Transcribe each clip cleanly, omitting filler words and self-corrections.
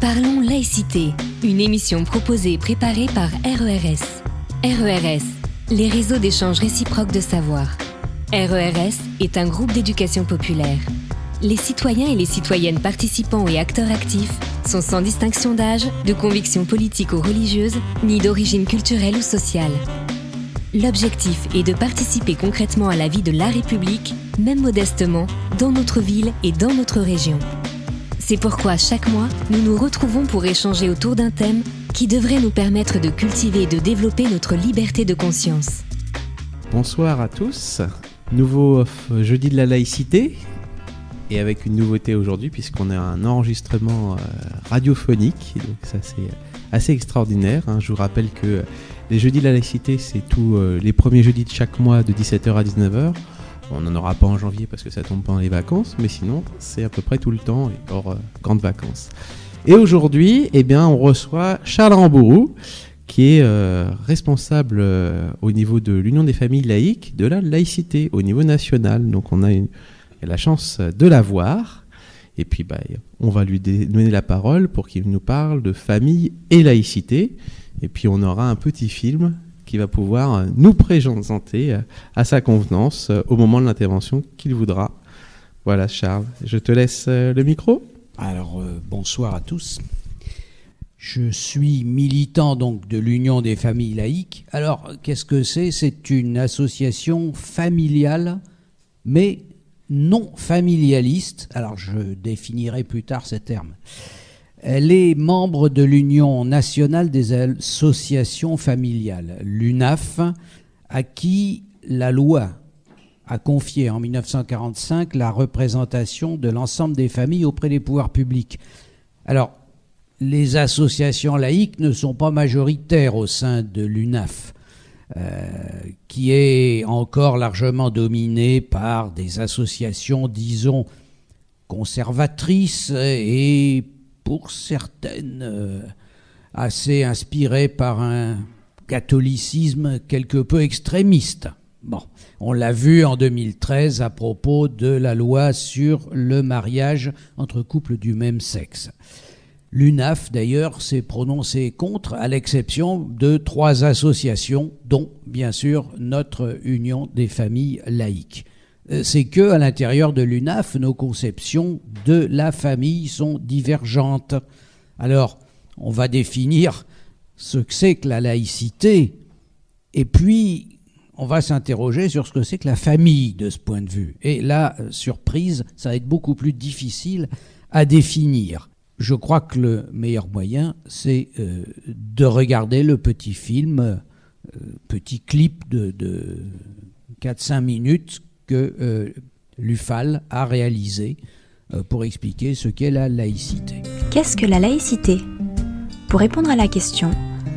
Parlons laïcité, une émission proposée et préparée par RERS. RERS, les réseaux d'échange réciproque de savoir. RERS est un groupe d'éducation populaire. Les citoyens et les citoyennes participants et acteurs actifs sont sans distinction d'âge, de conviction politique ou religieuse, ni d'origine culturelle ou sociale. L'objectif est de participer concrètement à la vie de la République, même modestement, dans notre ville et dans notre région. C'est pourquoi chaque mois, nous nous retrouvons pour échanger autour d'un thème qui devrait nous permettre de cultiver et de développer notre liberté de conscience. Bonsoir à tous, nouveau jeudi de la laïcité, et avec une nouveauté aujourd'hui puisqu'on a un enregistrement radiophonique, donc ça c'est assez extraordinaire. Je vous rappelle que les jeudis de la laïcité, c'est tous les premiers jeudis de chaque mois de 17h à 19h. On n'en aura pas en janvier parce que ça tombe pendant les vacances, mais sinon c'est à peu près tout le temps, et hors grandes vacances. Et aujourd'hui, on reçoit Charles Rambourou, qui est responsable au niveau de l'Union des familles laïques de la laïcité au niveau national. Donc on a la chance de la voir. Et puis on va lui donner la parole pour qu'il nous parle de famille et laïcité. Et puis on aura un petit film qui va pouvoir nous présenter à sa convenance au moment de l'intervention qu'il voudra. Voilà Charles, je te laisse le micro. Alors bonsoir à tous. Je suis militant donc de l'Union des familles laïques. Alors qu'est-ce que c'est ? C'est une association familiale, mais non familialiste. Alors je définirai plus tard ces termes. Elle est membre de l'Union nationale des associations familiales, l'UNAF, à qui la loi a confié en 1945 la représentation de l'ensemble des familles auprès des pouvoirs publics. Alors, les associations laïques ne sont pas majoritaires au sein de l'UNAF, qui est encore largement dominée par des associations, disons, conservatrices et pour certaines assez inspirées par un catholicisme quelque peu extrémiste. Bon, on l'a vu en 2013 à propos de la loi sur le mariage entre couples du même sexe. L'UNAF, d'ailleurs, s'est prononcée contre, à l'exception de 3 associations, dont, bien sûr, notre Union des familles laïques. C'est que, à l'intérieur de l'UNAF, nos conceptions de la famille sont divergentes. Alors, on va définir ce que c'est que la laïcité, et puis on va s'interroger sur ce que c'est que la famille de ce point de vue. Et là, surprise, ça va être beaucoup plus difficile à définir. Je crois que le meilleur moyen, c'est de regarder le petit film, petit clip de 4-5 minutes que l'UFAL a réalisé pour expliquer ce qu'est la laïcité. Qu'est-ce que la laïcité ? Pour répondre à la question,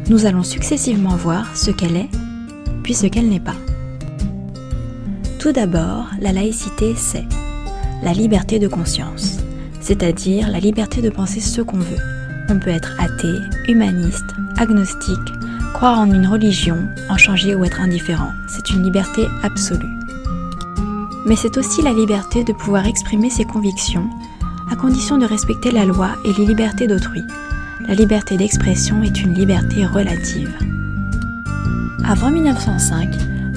nous allons successivement voir ce qu'elle est, puis ce qu'elle n'est pas. Tout d'abord, la laïcité, c'est la liberté de conscience, c'est-à-dire la liberté de penser ce qu'on veut. On peut être athée, humaniste, agnostique, croire en une religion, en changer ou être indifférent. C'est une liberté absolue. Mais c'est aussi la liberté de pouvoir exprimer ses convictions, à condition de respecter la loi et les libertés d'autrui. La liberté d'expression est une liberté relative. Avant 1905,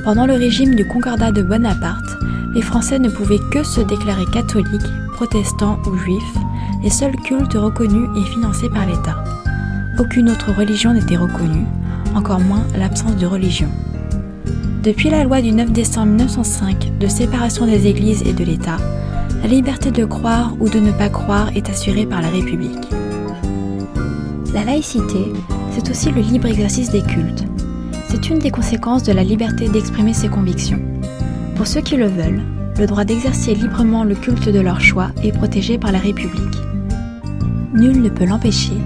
pendant le régime du Concordat de Bonaparte, les Français ne pouvaient que se déclarer catholiques, protestants ou juifs, les seuls cultes reconnus et financés par l'État. Aucune autre religion n'était reconnue, encore moins l'absence de religion. Depuis la loi du 9 décembre 1905 de séparation des églises et de l'État, la liberté de croire ou de ne pas croire est assurée par la République. La laïcité, c'est aussi le libre exercice des cultes. C'est une des conséquences de la liberté d'exprimer ses convictions. Pour ceux qui le veulent, le droit d'exercer librement le culte de leur choix est protégé par la République. Nul ne peut l'empêcher,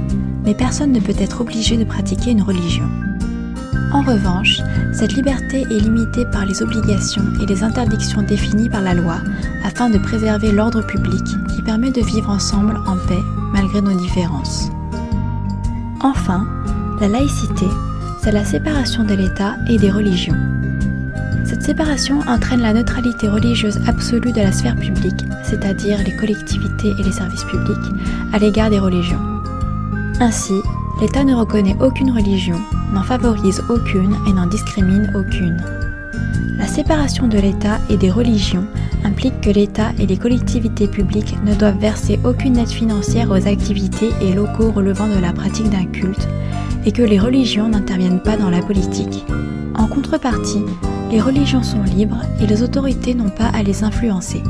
mais personne ne peut être obligé de pratiquer une religion. En revanche, cette liberté est limitée par les obligations et les interdictions définies par la loi afin de préserver l'ordre public qui permet de vivre ensemble en paix malgré nos différences. Enfin, la laïcité, c'est la séparation de l'État et des religions. Cette séparation entraîne la neutralité religieuse absolue de la sphère publique, c'est-à-dire les collectivités et les services publics, à l'égard des religions. Ainsi, l'État ne reconnaît aucune religion, n'en favorise aucune et n'en discrimine aucune. La séparation de l'État et des religions implique que l'État et les collectivités publiques ne doivent verser aucune aide financière aux activités et locaux relevant de la pratique d'un culte et que les religions n'interviennent pas dans la politique. En contrepartie, les religions sont libres et les autorités n'ont pas à les influencer.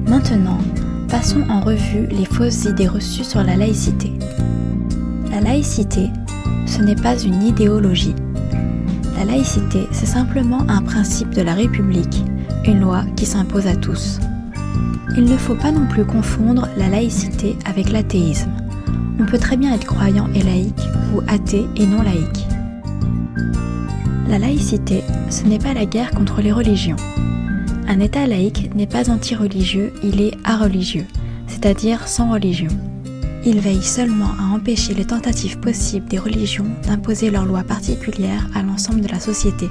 Maintenant, passons en revue les fausses idées reçues sur la laïcité. La laïcité, ce n'est pas une idéologie. La laïcité, c'est simplement un principe de la République, une loi qui s'impose à tous. Il ne faut pas non plus confondre la laïcité avec l'athéisme. On peut très bien être croyant et laïque, ou athée et non laïque. La laïcité, ce n'est pas la guerre contre les religions. Un État laïque n'est pas anti-religieux, il est areligieux, c'est-à-dire sans religion. Il veille seulement à empêcher les tentatives possibles des religions d'imposer leurs lois particulières à l'ensemble de la société,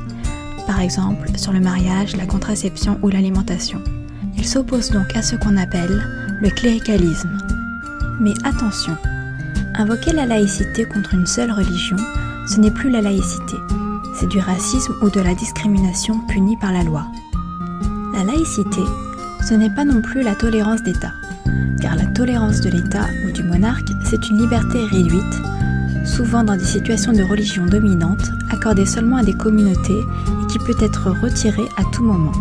par exemple sur le mariage, la contraception ou l'alimentation. Il s'oppose donc à ce qu'on appelle le cléricalisme. Mais attention, invoquer la laïcité contre une seule religion, ce n'est plus la laïcité, c'est du racisme ou de la discrimination punie par la loi. La laïcité, ce n'est pas non plus la tolérance d'État, car la tolérance de l'État ou du monarque, c'est une liberté réduite, souvent dans des situations de religion dominante, accordée seulement à des communautés et qui peut être retirée à tout moment.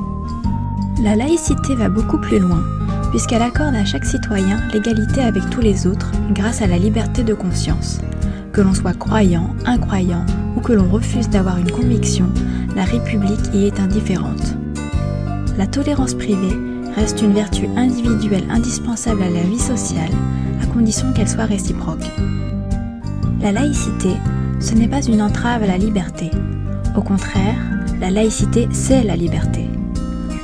La laïcité va beaucoup plus loin, puisqu'elle accorde à chaque citoyen l'égalité avec tous les autres grâce à la liberté de conscience. Que l'on soit croyant, incroyant ou que l'on refuse d'avoir une conviction, la République y est indifférente. La tolérance privée reste une vertu individuelle indispensable à la vie sociale, à condition qu'elle soit réciproque. La laïcité, ce n'est pas une entrave à la liberté. Au contraire, la laïcité, c'est la liberté.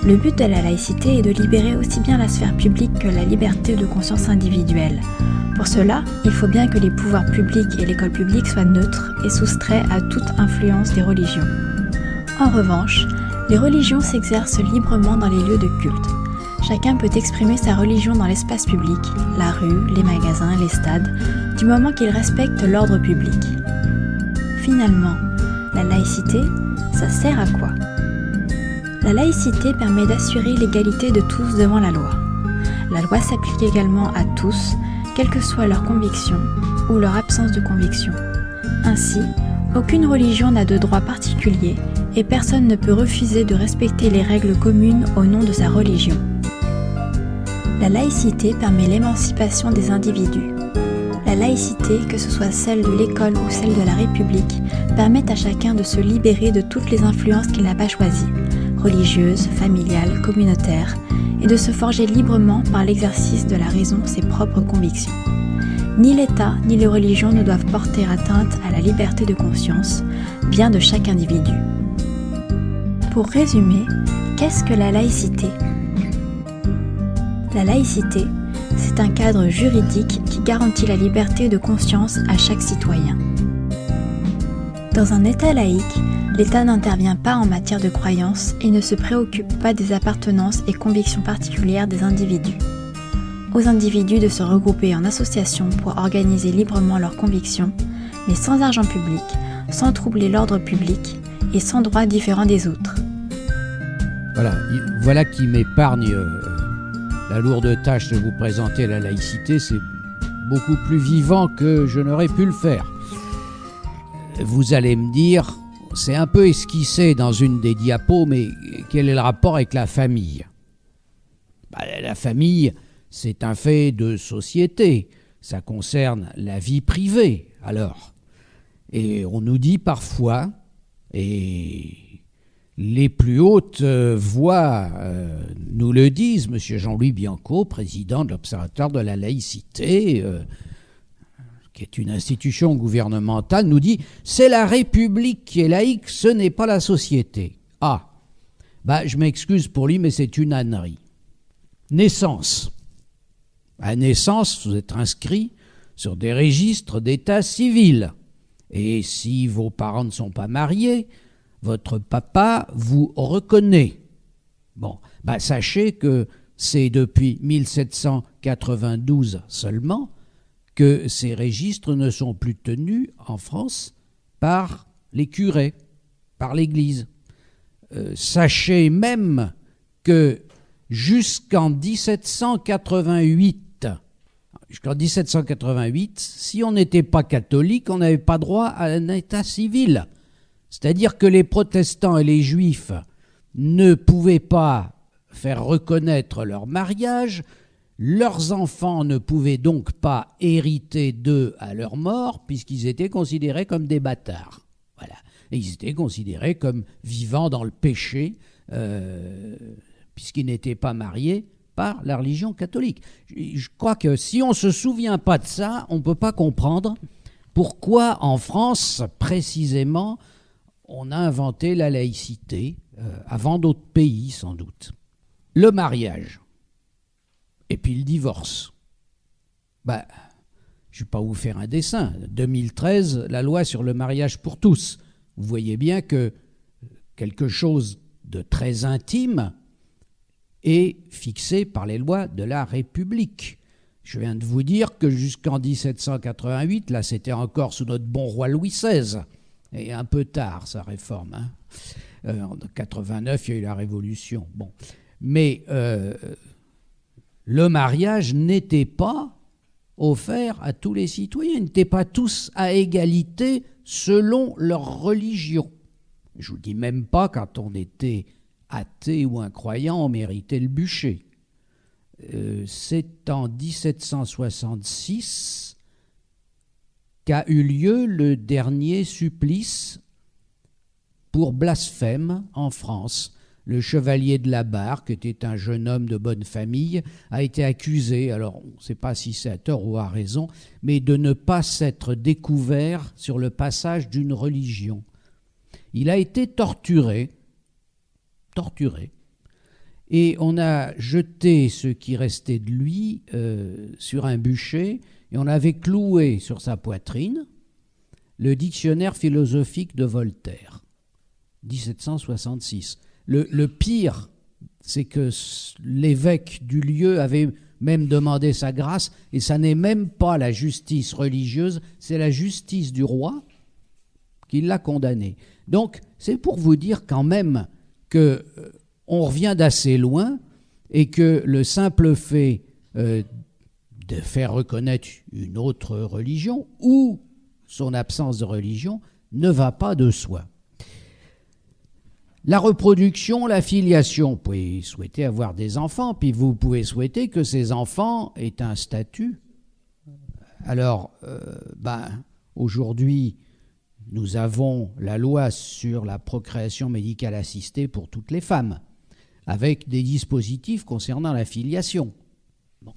Le but de la laïcité est de libérer aussi bien la sphère publique que la liberté de conscience individuelle. Pour cela, il faut bien que les pouvoirs publics et l'école publique soient neutres et soustraits à toute influence des religions. En revanche, les religions s'exercent librement dans les lieux de culte. Chacun peut exprimer sa religion dans l'espace public, la rue, les magasins, les stades, du moment qu'il respecte l'ordre public. Finalement, la laïcité, ça sert à quoi ? La laïcité permet d'assurer l'égalité de tous devant la loi. La loi s'applique également à tous, quelle que soit leur conviction ou leur absence de conviction. Ainsi, aucune religion n'a de droit particulier et personne ne peut refuser de respecter les règles communes au nom de sa religion. La laïcité permet l'émancipation des individus. La laïcité, que ce soit celle de l'école ou celle de la République, permet à chacun de se libérer de toutes les influences qu'il n'a pas choisies, religieuses, familiales, communautaires, et de se forger librement par l'exercice de la raison ses propres convictions. Ni l'État ni les religions ne doivent porter atteinte à la liberté de conscience, bien de chaque individu. Pour résumer, qu'est-ce que la laïcité ? La laïcité, c'est un cadre juridique qui garantit la liberté de conscience à chaque citoyen. Dans un État laïque, l'État n'intervient pas en matière de croyance et ne se préoccupe pas des appartenances et convictions particulières des individus. Aux individus de se regrouper en association pour organiser librement leurs convictions, mais sans argent public, sans troubler l'ordre public et sans droits différents des autres. Voilà qui m'épargne la lourde tâche de vous présenter la laïcité. C'est beaucoup plus vivant que je n'aurais pu le faire. Vous allez me dire, c'est un peu esquissé dans une des diapos, mais quel est le rapport avec la famille ? La famille, c'est un fait de société. Ça concerne la vie privée, alors. Et on nous dit parfois, et les plus hautes voix nous le disent, M. Jean-Louis Bianco, président de l'Observatoire de la laïcité, qui est une institution gouvernementale, nous dit « c'est la République qui est laïque, ce n'est pas la société ». Ah, je m'excuse pour lui, mais c'est une ânerie. Naissance. À naissance, vous êtes inscrit sur des registres d'état civil. Et si vos parents ne sont pas mariés, votre papa vous reconnaît. Sachez que c'est depuis 1792 seulement que ces registres ne sont plus tenus en France par les curés, par l'Église. Sachez même que jusqu'en 1788, si on n'était pas catholique, on n'avait pas droit à un état civil. C'est-à-dire que les protestants et les juifs ne pouvaient pas faire reconnaître leur mariage, leurs enfants ne pouvaient donc pas hériter d'eux à leur mort, puisqu'ils étaient considérés comme des bâtards. Voilà. Et ils étaient considérés comme vivant dans le péché, puisqu'ils n'étaient pas mariés par la religion catholique. Je crois que si on ne se souvient pas de ça, on ne peut pas comprendre pourquoi en France, précisément, on a inventé la laïcité, avant d'autres pays sans doute. Le mariage, et puis le divorce. Je ne vais pas vous faire un dessin. 2013, la loi sur le mariage pour tous. Vous voyez bien que quelque chose de très intime est fixé par les lois de la République. Je viens de vous dire que jusqu'en 1788, là c'était encore sous notre bon roi Louis XVI, et un peu tard sa réforme. En 89, il y a eu la Révolution. Bon. Mais le mariage n'était pas offert à tous les citoyens, ils n'étaient pas tous à égalité selon leur religion. Je ne vous dis même pas quand on était athée ou incroyant, on méritait le bûcher. C'est en 1766 qu'a eu lieu le dernier supplice pour blasphème en France. Le chevalier de la Barre, qui était un jeune homme de bonne famille, a été accusé, alors on ne sait pas si c'est à tort ou à raison, mais de ne pas s'être découvert sur le passage d'une religion. Il a été torturé, et on a jeté ce qui restait de lui sur un bûcher, et on avait cloué sur sa poitrine le dictionnaire philosophique de Voltaire, 1766. Le pire, c'est que l'évêque du lieu avait même demandé sa grâce, et ça n'est même pas la justice religieuse, c'est la justice du roi qui l'a condamné. Donc, c'est pour vous dire quand même qu'on revient d'assez loin, et que le simple fait de faire reconnaître une autre religion, ou son absence de religion, ne va pas de soi. La reproduction, la filiation, vous pouvez souhaiter avoir des enfants, puis vous pouvez souhaiter que ces enfants aient un statut. Alors, aujourd'hui, nous avons la loi sur la procréation médicale assistée pour toutes les femmes, avec des dispositifs concernant la filiation. Bon.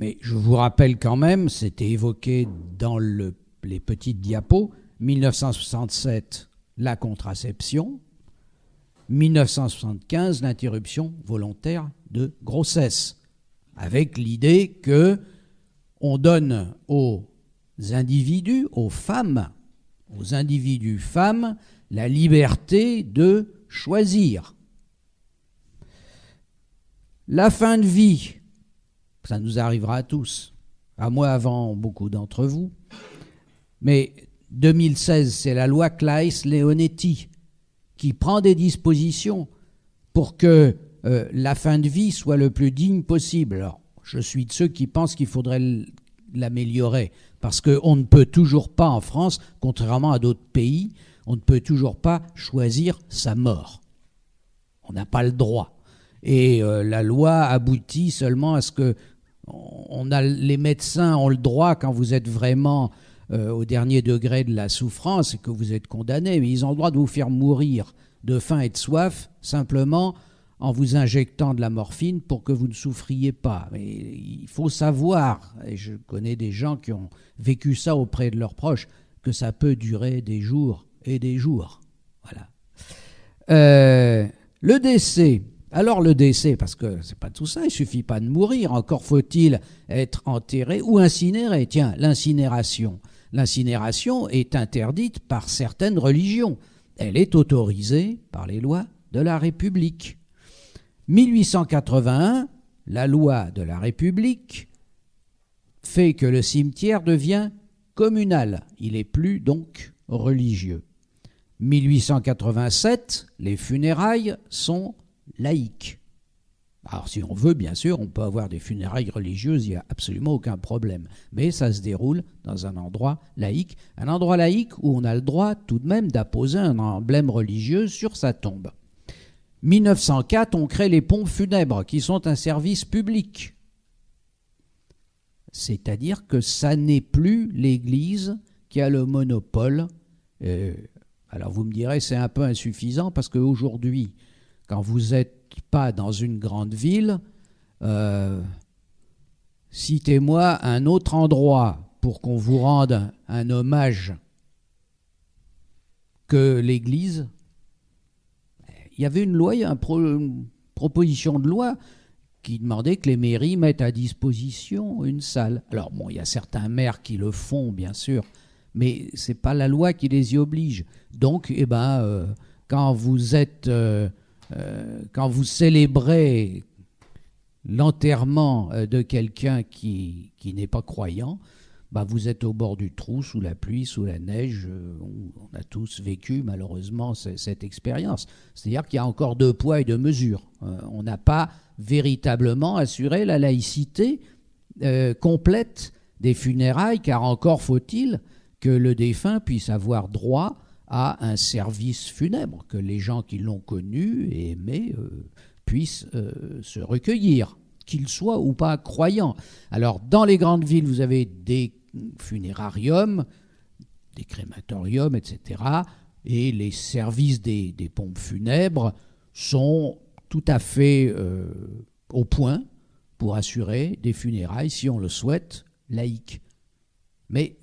Mais je vous rappelle quand même, c'était évoqué dans les petites diapos, 1967, la contraception, 1975, l'interruption volontaire de grossesse, avec l'idée que on donne aux individus, aux individus femmes, la liberté de choisir. La fin de vie, ça nous arrivera à tous, à moi avant beaucoup d'entre vous, mais 2016, c'est la loi Claes-Leonetti qui prend des dispositions pour que la fin de vie soit le plus digne possible. Alors, je suis de ceux qui pensent qu'il faudrait l'améliorer, parce qu'on ne peut toujours pas en France, contrairement à d'autres pays, on ne peut toujours pas choisir sa mort. On n'a pas le droit. Et la loi aboutit seulement à ce que les médecins ont le droit, quand vous êtes vraiment au dernier degré de la souffrance et que vous êtes condamné, mais ils ont le droit de vous faire mourir de faim et de soif, simplement en vous injectant de la morphine pour que vous ne souffriez pas. Mais il faut savoir, et je connais des gens qui ont vécu ça auprès de leurs proches, que ça peut durer des jours et des jours. Voilà. Le décès. Alors le décès, parce que c'est pas tout ça, il suffit pas de mourir, encore faut-il être enterré ou incinéré. Tiens, l'incinération. L'incinération est interdite par certaines religions. Elle est autorisée par les lois de la République. 1881, la loi de la République fait que le cimetière devient communal. Il n'est plus donc religieux. 1887, les funérailles sont laïques. Alors si on veut, bien sûr, on peut avoir des funérailles religieuses, il n'y a absolument aucun problème. Mais ça se déroule dans un endroit laïque où on a le droit tout de même d'apposer un emblème religieux sur sa tombe. 1904, on crée les pompes funèbres qui sont un service public. C'est-à-dire que ça n'est plus l'Église qui a le monopole. Alors vous me direz, c'est un peu insuffisant parce qu'aujourd'hui, quand vous n'êtes pas dans une grande ville, citez-moi un autre endroit pour qu'on vous rende un hommage que l'Église. Il y avait une loi, une proposition de loi qui demandait que les mairies mettent à disposition une salle. Alors bon, il y a certains maires qui le font, bien sûr, mais ce n'est pas la loi qui les y oblige. Donc, quand vous célébrez l'enterrement de quelqu'un qui n'est pas croyant, vous êtes au bord du trou, sous la pluie, sous la neige. On a tous vécu malheureusement cette expérience. C'est-à-dire qu'il y a encore 2 poids et 2 mesures. On n'a pas véritablement assuré la laïcité complète des funérailles, car encore faut-il que le défunt puisse avoir droit à un service funèbre, que les gens qui l'ont connu et aimé puissent se recueillir, qu'ils soient ou pas croyants. Alors, dans les grandes villes, vous avez des funérariums, des crématoriums, etc. Et les services des pompes funèbres sont tout à fait au point pour assurer des funérailles, si on le souhaite, laïques. Mais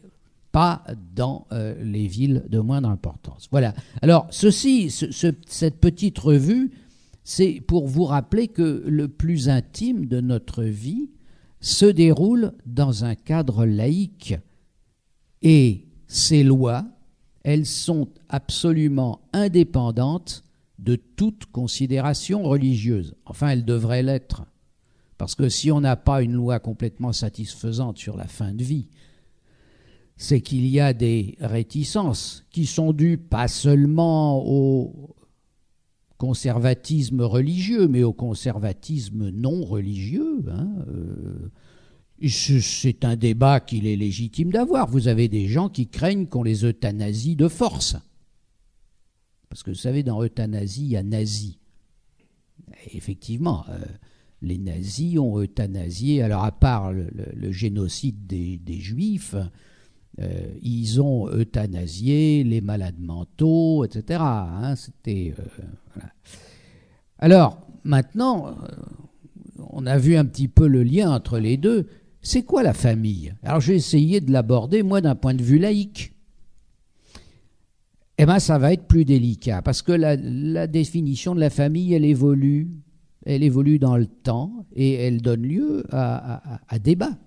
pas dans les villes de moindre importance. Voilà. Alors, cette petite revue, c'est pour vous rappeler que le plus intime de notre vie se déroule dans un cadre laïque. Et ces lois, elles sont absolument indépendantes de toute considération religieuse. Enfin, elles devraient l'être. Parce que si on n'a pas une loi complètement satisfaisante sur la fin de vie, c'est qu'il y a des réticences qui sont dues pas seulement au conservatisme religieux, mais au conservatisme non religieux. C'est un débat qu'il est légitime d'avoir. Vous avez des gens qui craignent qu'on les euthanasie de force. Parce que vous savez, dans euthanasie, il y a nazi. Et effectivement, les nazis ont euthanasié, alors à part le génocide des Juifs, ils ont euthanasié les malades mentaux, etc. Voilà. Alors, maintenant, on a vu un petit peu le lien entre les deux. C'est quoi la famille? Alors, j'ai essayé de l'aborder, moi, d'un point de vue laïque. Ça va être plus délicat, parce que la définition de la famille, elle évolue dans le temps, et elle donne lieu à débat.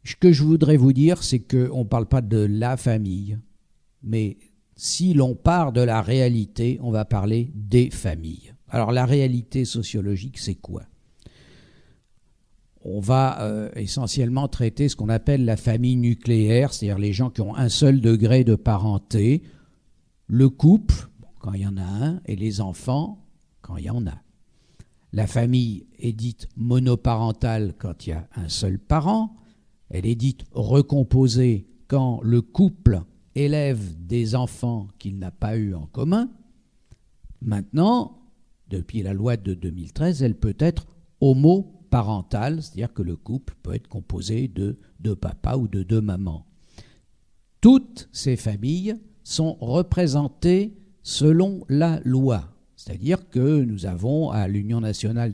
Ce que je voudrais vous dire, c'est qu'on ne parle pas de la famille, mais si l'on part de la réalité, on va parler des familles. Alors la réalité sociologique, c'est quoi? On va essentiellement traiter ce qu'on appelle la famille nucléaire, c'est-à-dire les gens qui ont un seul degré de parenté, le couple, quand il y en a un, et les enfants, quand il y en a. La famille est dite monoparentale quand il y a un seul parent. Elle est dite recomposée quand le couple élève des enfants qu'il n'a pas eus en commun. Maintenant, depuis la loi de 2013, elle peut être homoparentale, c'est-à-dire que le couple peut être composé de 2 papas ou de 2 mamans. Toutes ces familles sont représentées selon la loi. C'est-à-dire que nous avons à l'Union nationale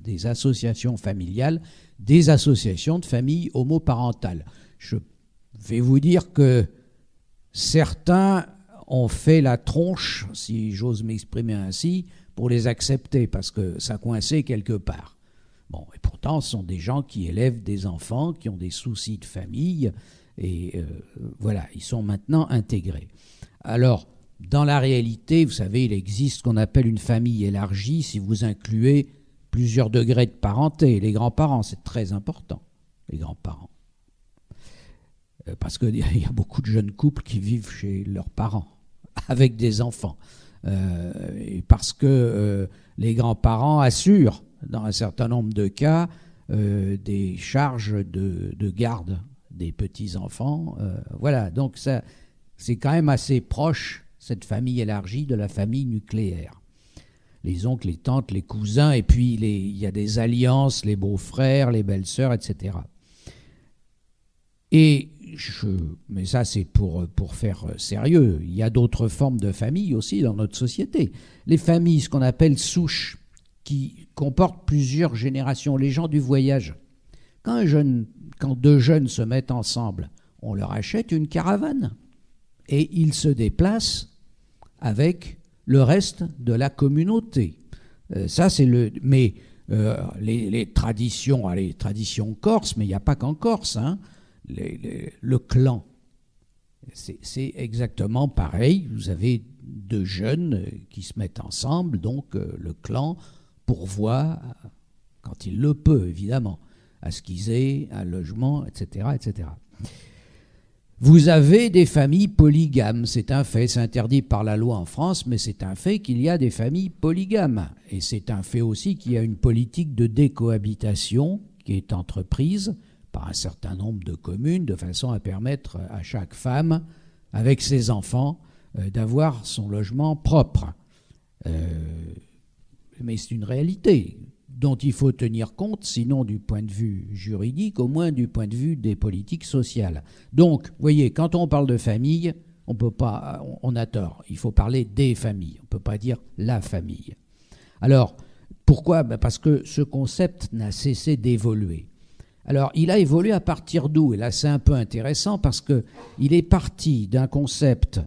des associations familiales, des associations de familles homoparentales. Je vais vous dire que certains ont fait la tronche, si j'ose m'exprimer ainsi, pour les accepter, parce que ça coinçait quelque part. Bon, et pourtant, ce sont des gens qui élèvent des enfants, qui ont des soucis de famille, et voilà, ils sont maintenant intégrés. Alors, dans la réalité, vous savez, il existe ce qu'on appelle une famille élargie, si vous incluez plusieurs degrés de parenté. Les grands-parents, c'est très important, les grands-parents. Parce qu'il y a beaucoup de jeunes couples qui vivent chez leurs parents, avec des enfants. Et parce que les grands-parents assurent, dans un certain nombre de cas, des charges de garde des petits-enfants. Voilà, donc ça, c'est quand même assez proche, cette famille élargie, de la famille nucléaire. Les oncles, les tantes, les cousins, et puis il y a des alliances, les beaux-frères, les belles-sœurs, etc. Mais ça, c'est pour faire sérieux. Il y a d'autres formes de familles aussi dans notre société. Les familles, ce qu'on appelle souches, qui comportent plusieurs générations. Les gens du voyage. Quand deux jeunes se mettent ensemble, on leur achète une caravane. Et ils se déplacent avec le reste de la communauté. Ça, c'est Mais les traditions corses, mais il n'y a pas qu'en Corse, hein. Le clan, c'est exactement pareil. Vous avez deux jeunes qui se mettent ensemble, donc le clan pourvoit, quand il le peut évidemment, à ce qu'ils aient un logement, etc., etc. Vous avez des familles polygames, c'est un fait, c'est interdit par la loi en France, mais c'est un fait qu'il y a des familles polygames. Et c'est un fait aussi qu'il y a une politique de décohabitation qui est entreprise par un certain nombre de communes, de façon à permettre à chaque femme, avec ses enfants, d'avoir son logement propre. Mais c'est une réalité dont il faut tenir compte, sinon du point de vue juridique, au moins du point de vue des politiques sociales. Donc, vous voyez, quand on parle de famille, on a tort. Il faut parler des familles, on ne peut pas dire la famille. Alors, pourquoi ? Parce que ce concept n'a cessé d'évoluer. Alors, il a évolué à partir d'où ? Et là, c'est un peu intéressant parce qu'il est parti d'un concept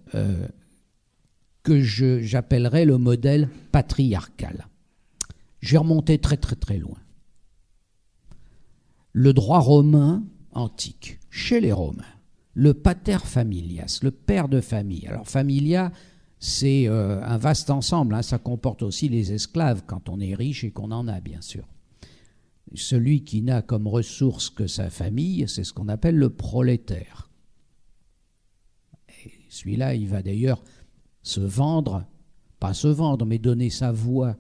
que j'appellerais le modèle patriarcal. Je vais remonter très très très loin. Le droit romain antique, chez les Romains, le pater familias, le père de famille. Alors, familia, c'est un vaste ensemble, hein, ça comporte aussi les esclaves quand on est riche et qu'on en a, bien sûr. Celui qui n'a comme ressource que sa famille, c'est ce qu'on appelle le prolétaire. Et celui-là, il va d'ailleurs se vendre, pas se vendre, mais donner sa voix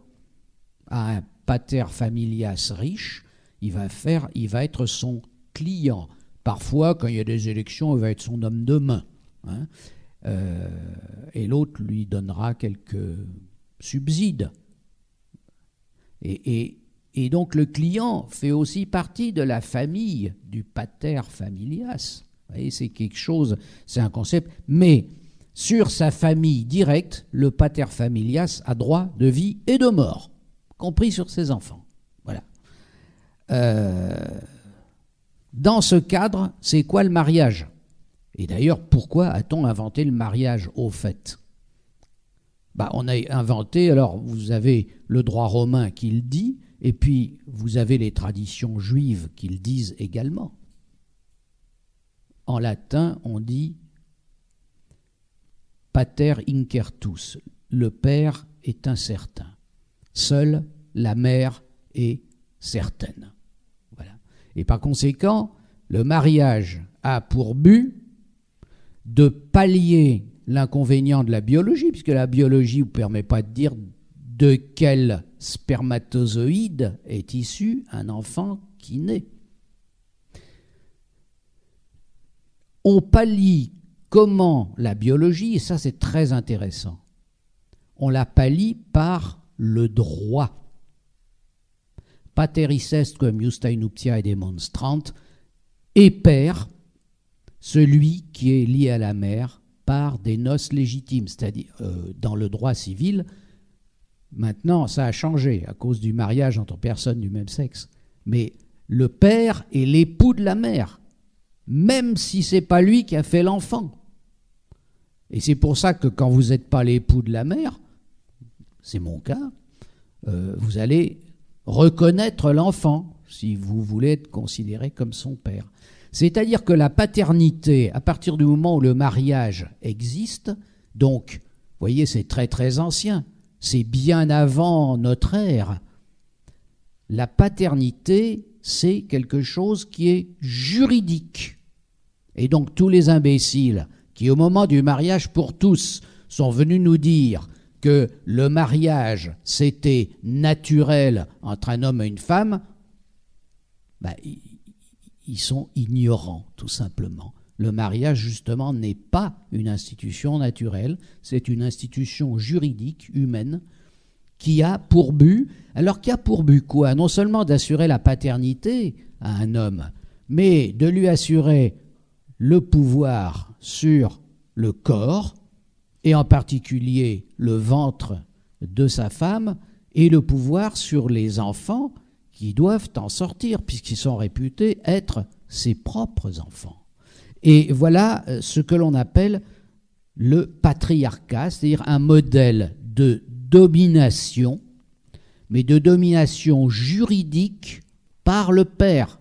à un pater familias riche. Il va être son client. Parfois, quand il y a des élections, il va être son homme de main. Hein. Et l'autre lui donnera quelques subsides. Et donc le client fait aussi partie de la famille du pater familias. Vous voyez, c'est quelque chose, c'est un concept. Mais sur sa famille directe, le pater familias a droit de vie et de mort, compris sur ses enfants. Voilà. Dans ce cadre, c'est quoi le mariage ? Et d'ailleurs, pourquoi a-t-on inventé le mariage au fait ? On a inventé, alors vous avez le droit romain qui le dit, et puis vous avez les traditions juives qui le disent également. En latin, on dit pater incertus, le père est incertain. Seule la mère est certaine. Voilà. Et par conséquent, le mariage a pour but de pallier l'inconvénient de la biologie, puisque la biologie ne vous permet pas de dire de quel spermatozoïde est issu un enfant qui naît. On pallie comment la biologie, et ça c'est très intéressant, on la pallie par le droit. Pater est quem justae nuptiae demonstrant, et père, celui qui est lié à la mère par des noces légitimes, c'est-à-dire dans le droit civil. Maintenant, ça a changé à cause du mariage entre personnes du même sexe. Mais le père est l'époux de la mère, même si ce n'est pas lui qui a fait l'enfant. Et c'est pour ça que quand vous n'êtes pas l'époux de la mère, c'est mon cas, vous allez reconnaître l'enfant si vous voulez être considéré comme son père. C'est-à-dire que la paternité, à partir du moment où le mariage existe, donc, vous voyez, c'est très très ancien, c'est bien avant notre ère, la paternité, c'est quelque chose qui est juridique. Et donc tous les imbéciles qui, au moment du mariage pour tous, sont venus nous dire que le mariage, c'était naturel entre un homme et une femme, ils sont ignorants, tout simplement. Le mariage, justement, n'est pas une institution naturelle, c'est une institution juridique, humaine, qui a pour but quoi? Non seulement d'assurer la paternité à un homme, mais de lui assurer le pouvoir sur le corps, et en particulier le ventre de sa femme, et le pouvoir sur les enfants qui doivent en sortir, puisqu'ils sont réputés être ses propres enfants. Et voilà ce que l'on appelle le patriarcat, c'est-à-dire un modèle de domination, mais de domination juridique par le père.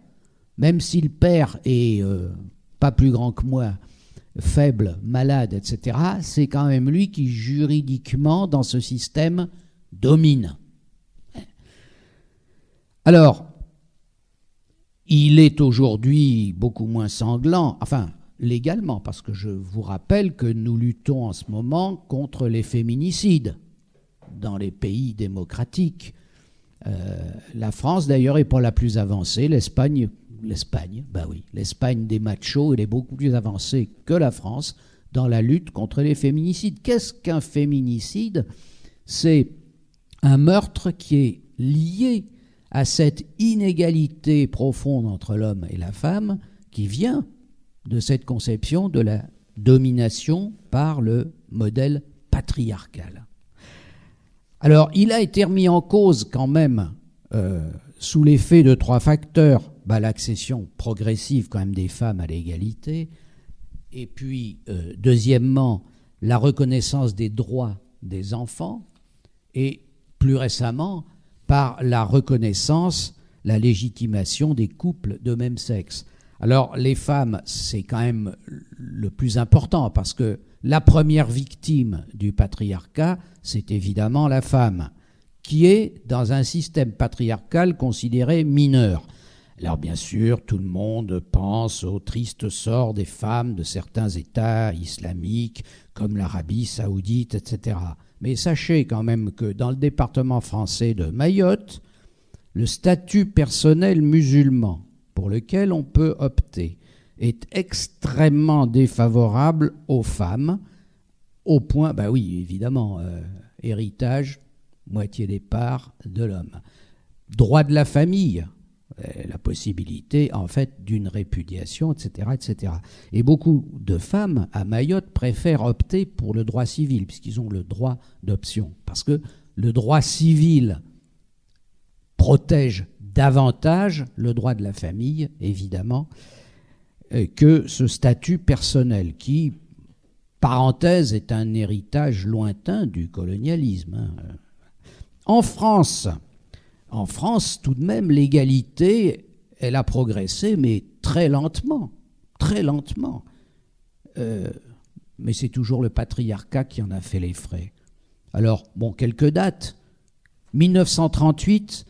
Même si le père est pas plus grand que moi, faible, malade, etc., c'est quand même lui qui, juridiquement, dans ce système, domine. Alors, il est aujourd'hui beaucoup moins sanglant, enfin, légalement, parce que je vous rappelle que nous luttons en ce moment contre les féminicides dans les pays démocratiques. La France, d'ailleurs, est pas la plus avancée. L'Espagne, l'Espagne des machos, elle est beaucoup plus avancée que la France dans la lutte contre les féminicides. Qu'est-ce qu'un féminicide? C'est un meurtre qui est lié à cette inégalité profonde entre l'homme et la femme qui vient de cette conception de la domination par le modèle patriarcal. Alors, il a été remis en cause quand même sous l'effet de 3 facteurs. L'accession progressive quand même des femmes à l'égalité, et puis deuxièmement, la reconnaissance des droits des enfants, et plus récemment, par la reconnaissance, la légitimation des couples de même sexe. Alors, les femmes, c'est quand même le plus important, parce que la première victime du patriarcat, c'est évidemment la femme, qui est, dans un système patriarcal, considérée mineure. Alors, bien sûr, tout le monde pense au triste sort des femmes de certains États islamiques, comme l'Arabie saoudite, etc. Mais sachez quand même que dans le département français de Mayotte, le statut personnel musulman pour lequel on peut opter est extrêmement défavorable aux femmes, au point, oui, évidemment, héritage, moitié des parts de l'homme. Droit de la famille, la possibilité, en fait, d'une répudiation, etc., etc. Et beaucoup de femmes à Mayotte préfèrent opter pour le droit civil, puisqu'ils ont le droit d'option. Parce que le droit civil protège davantage le droit de la famille, évidemment, que ce statut personnel qui, parenthèse, est un héritage lointain du colonialisme. En France, tout de même, l'égalité, elle a progressé, mais très lentement, très lentement. Mais c'est toujours le patriarcat qui en a fait les frais. Alors, quelques dates. 1938,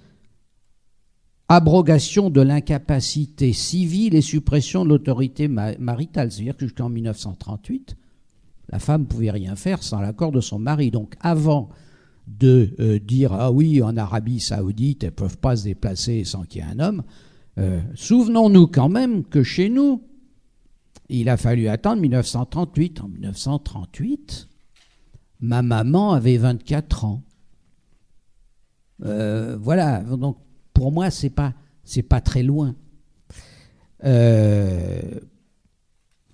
abrogation de l'incapacité civile et suppression de l'autorité maritale. C'est-à-dire que jusqu'en 1938, la femme ne pouvait rien faire sans l'accord de son mari. Donc, avant de dire « Ah oui, en Arabie saoudite, elles ne peuvent pas se déplacer sans qu'il y ait un homme », souvenons-nous quand même que chez nous, il a fallu attendre 1938. En 1938, ma maman avait 24 ans. Voilà, donc pour moi, c'est pas très loin.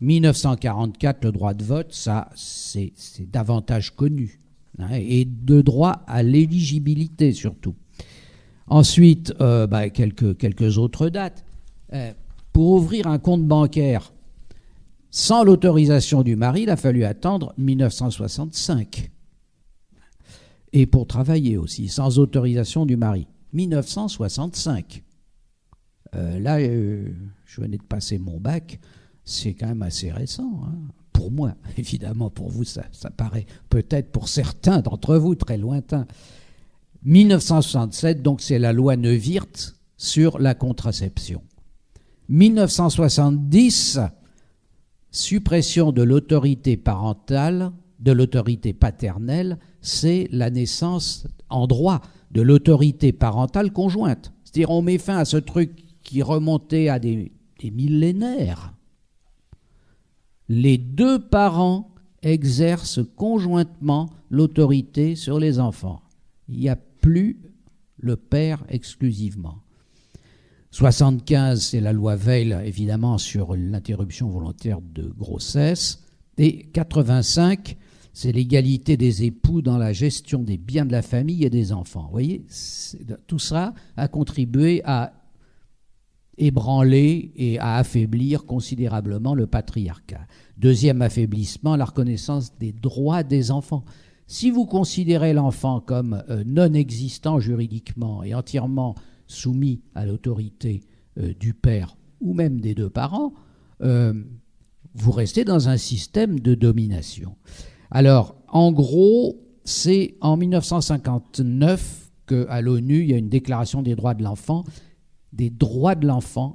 1944, le droit de vote, ça, c'est davantage connu. Et de droit à l'éligibilité surtout. Ensuite, quelques autres dates. Pour ouvrir un compte bancaire sans l'autorisation du mari, il a fallu attendre 1965. Et pour travailler aussi, sans autorisation du mari, 1965. Là, je venais de passer mon bac, c'est quand même assez récent, hein. Pour moi, évidemment, pour vous, ça paraît peut-être pour certains d'entre vous très lointain. 1967, donc c'est la loi Neuwirth sur la contraception. 1970, suppression de l'autorité parentale, de l'autorité paternelle, c'est la naissance en droit de l'autorité parentale conjointe. C'est-à-dire on met fin à ce truc qui remontait à des millénaires. Les deux parents exercent conjointement l'autorité sur les enfants. Il n'y a plus le père exclusivement. 75, c'est la loi Veil, évidemment, sur l'interruption volontaire de grossesse. Et 85, c'est l'égalité des époux dans la gestion des biens de la famille et des enfants. Vous voyez, tout ça a contribué à ébranler et à affaiblir considérablement le patriarcat. Deuxième affaiblissement, la reconnaissance des droits des enfants. Si vous considérez l'enfant comme non existant juridiquement et entièrement soumis à l'autorité du père ou même des deux parents, vous restez dans un système de domination. Alors, en gros, c'est en 1959 qu'à l'ONU, il y a une déclaration des droits de l'enfant,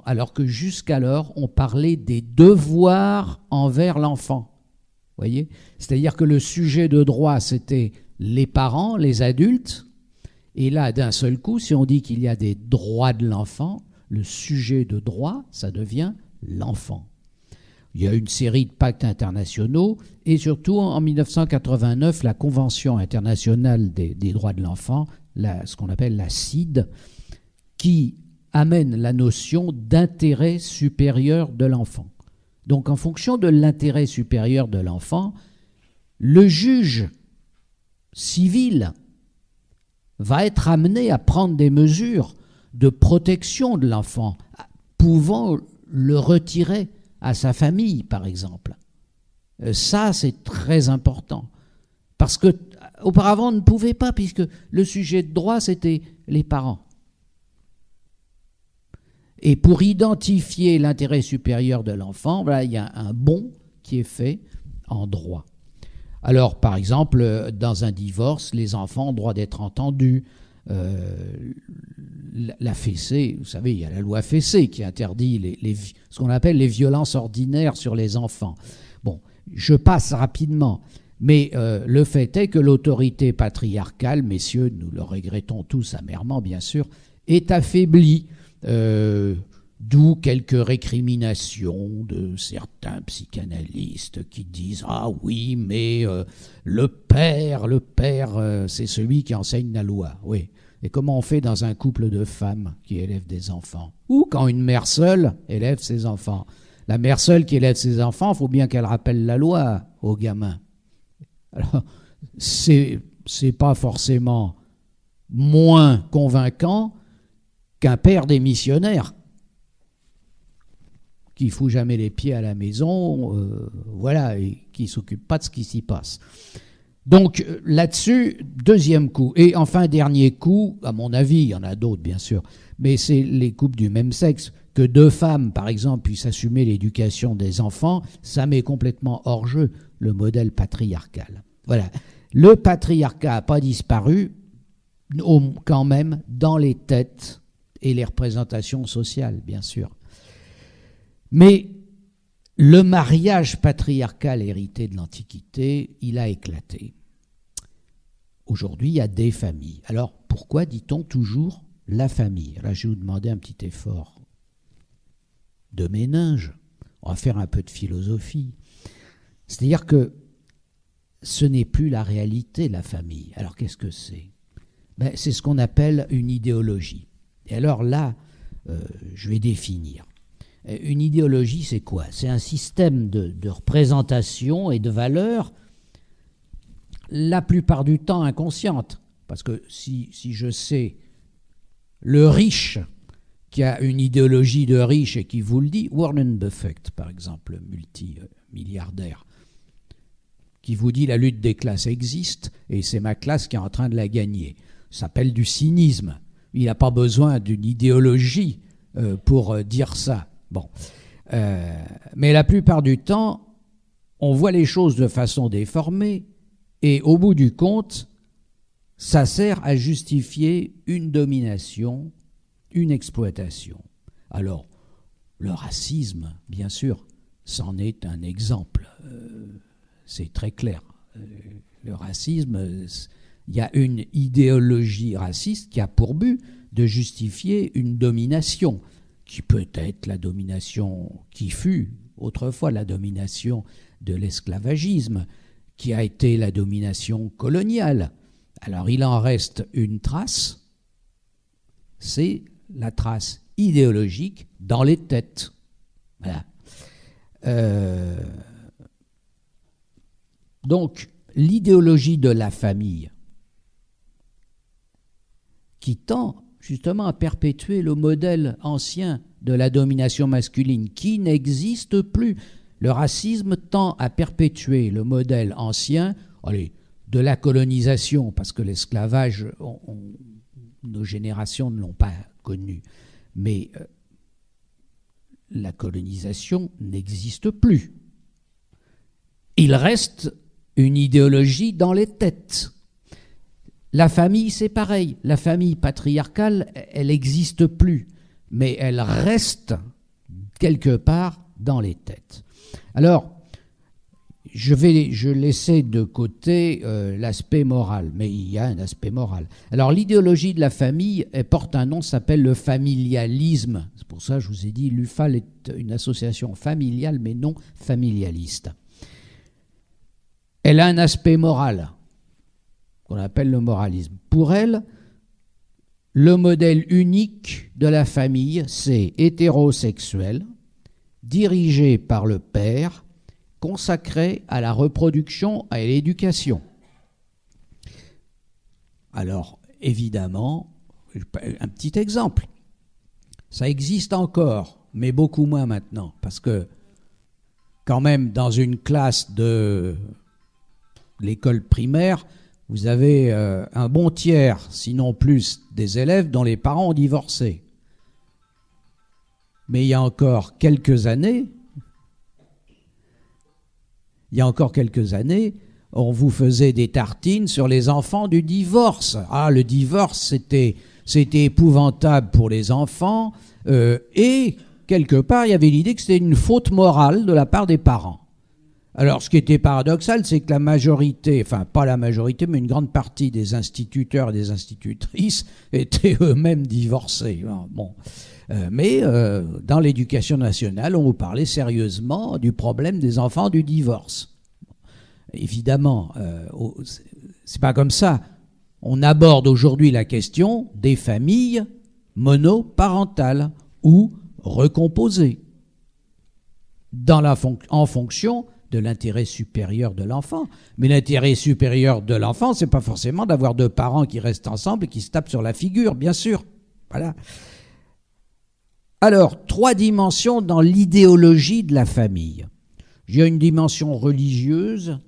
alors que jusqu'alors, on parlait des devoirs envers l'enfant. Vous voyez ? C'est-à-dire que le sujet de droit, c'était les parents, les adultes, et là, d'un seul coup, si on dit qu'il y a des droits de l'enfant, le sujet de droit, ça devient l'enfant. Il y a une série de pactes internationaux, et surtout en 1989, la Convention internationale des droits de l'enfant, ce qu'on appelle la CIDE, qui amène la notion d'intérêt supérieur de l'enfant. Donc en fonction de l'intérêt supérieur de l'enfant, le juge civil va être amené à prendre des mesures de protection de l'enfant, pouvant le retirer à sa famille, par exemple. Ça, c'est très important. Parce que auparavant, on ne pouvait pas, puisque le sujet de droit, c'était les parents. Et pour identifier l'intérêt supérieur de l'enfant, voilà, il y a un bond qui est fait en droit. Alors, par exemple, dans un divorce, les enfants ont droit d'être entendus. La fessée, vous savez, il y a la loi fessée qui interdit ce qu'on appelle les violences ordinaires sur les enfants. Bon, je passe rapidement, mais le fait est que l'autorité patriarcale, messieurs, nous le regrettons tous amèrement, bien sûr, est affaiblie. D'où quelques récriminations de certains psychanalystes qui disent « Ah oui, mais le père, c'est celui qui enseigne la loi. » Oui. Et comment on fait dans un couple de femmes qui élèvent des enfants? Ou quand une mère seule élève ses enfants? La mère seule qui élève ses enfants, il faut bien qu'elle rappelle la loi aux gamins. Alors, c'est pas forcément moins convaincant qu'un père démissionnaire qui ne fout jamais les pieds à la maison, voilà, et qui ne s'occupe pas de ce qui s'y passe. Donc là-dessus, deuxième coup. Et enfin, dernier coup, à mon avis, il y en a d'autres bien sûr, mais c'est les couples du même sexe. Que deux femmes, par exemple, puissent assumer l'éducation des enfants, ça met complètement hors jeu le modèle patriarcal. Voilà. Le patriarcat n'a pas disparu, quand même, dans les têtes et les représentations sociales, bien sûr. Mais le mariage patriarcal hérité de l'Antiquité, il a éclaté. Aujourd'hui, il y a des familles. Alors, pourquoi dit-on toujours la famille? Là, je vais vous demander un petit effort de ménage. On va faire un peu de philosophie. C'est-à-dire que ce n'est plus la réalité, la famille. Alors, qu'est-ce que c'est? C'est ce qu'on appelle une idéologie. Et alors là, je vais définir. Une idéologie, c'est quoi? C'est un système de représentation et de valeurs, la plupart du temps inconsciente. Parce que si je sais le riche qui a une idéologie de riche et qui vous le dit, Warren Buffett, par exemple, multimilliardaire, qui vous dit la lutte des classes existe et c'est ma classe qui est en train de la gagner. Ça s'appelle du cynisme. Il n'a pas besoin d'une idéologie pour dire ça. Bon. Mais la plupart du temps, on voit les choses de façon déformée et au bout du compte, ça sert à justifier une domination, une exploitation. Alors, le racisme, bien sûr, c'en est un exemple. C'est très clair. Le racisme, il y a une idéologie raciste qui a pour but de justifier une domination, qui peut être la domination qui fut autrefois la domination de l'esclavagisme, qui a été la domination coloniale. Alors il en reste une trace, c'est la trace idéologique dans les têtes. Voilà. Donc l'idéologie de la famille qui tend justement à perpétuer le modèle ancien de la domination masculine qui n'existe plus. Le racisme tend à perpétuer le modèle ancien, de la colonisation, parce que l'esclavage, nos générations ne l'ont pas connu. Mais la colonisation n'existe plus. Il reste une idéologie dans les têtes. La famille, c'est pareil. La famille patriarcale, elle n'existe plus, mais elle reste quelque part dans les têtes. Alors, je laissais de côté l'aspect moral, mais il y a un aspect moral. Alors, l'idéologie de la famille, elle porte un nom, s'appelle le familialisme. C'est pour ça que je vous ai dit, l'UFAL est une association familiale, mais non familialiste. Elle a un aspect moral, qu'on appelle le moralisme. Pour elle, le modèle unique de la famille, c'est hétérosexuel, dirigé par le père, consacré à la reproduction et à l'éducation. Alors, évidemment, un petit exemple. Ça existe encore, mais beaucoup moins maintenant, parce que quand même, dans une classe de l'école primaire, vous avez un bon tiers, sinon plus, des élèves dont les parents ont divorcé. Mais il y a encore quelques années, on vous faisait des tartines sur les enfants du divorce. Ah, le divorce, c'était épouvantable pour les enfants, et quelque part, il y avait l'idée que c'était une faute morale de la part des parents. Alors, ce qui était paradoxal, c'est que la majorité, enfin pas la majorité, mais une grande partie des instituteurs et des institutrices étaient eux-mêmes divorcés. Bon. Mais dans l'éducation nationale, on vous parlait sérieusement du problème des enfants du divorce. Évidemment, c'est pas comme ça. On aborde aujourd'hui la question des familles monoparentales ou recomposées en fonction de l'intérêt supérieur de l'enfant. Mais l'intérêt supérieur de l'enfant, c'est pas forcément d'avoir deux parents qui restent ensemble et qui se tapent sur la figure, bien sûr. Voilà. Alors, 3 dimensions dans l'idéologie de la famille. Il y a une dimension religieuse,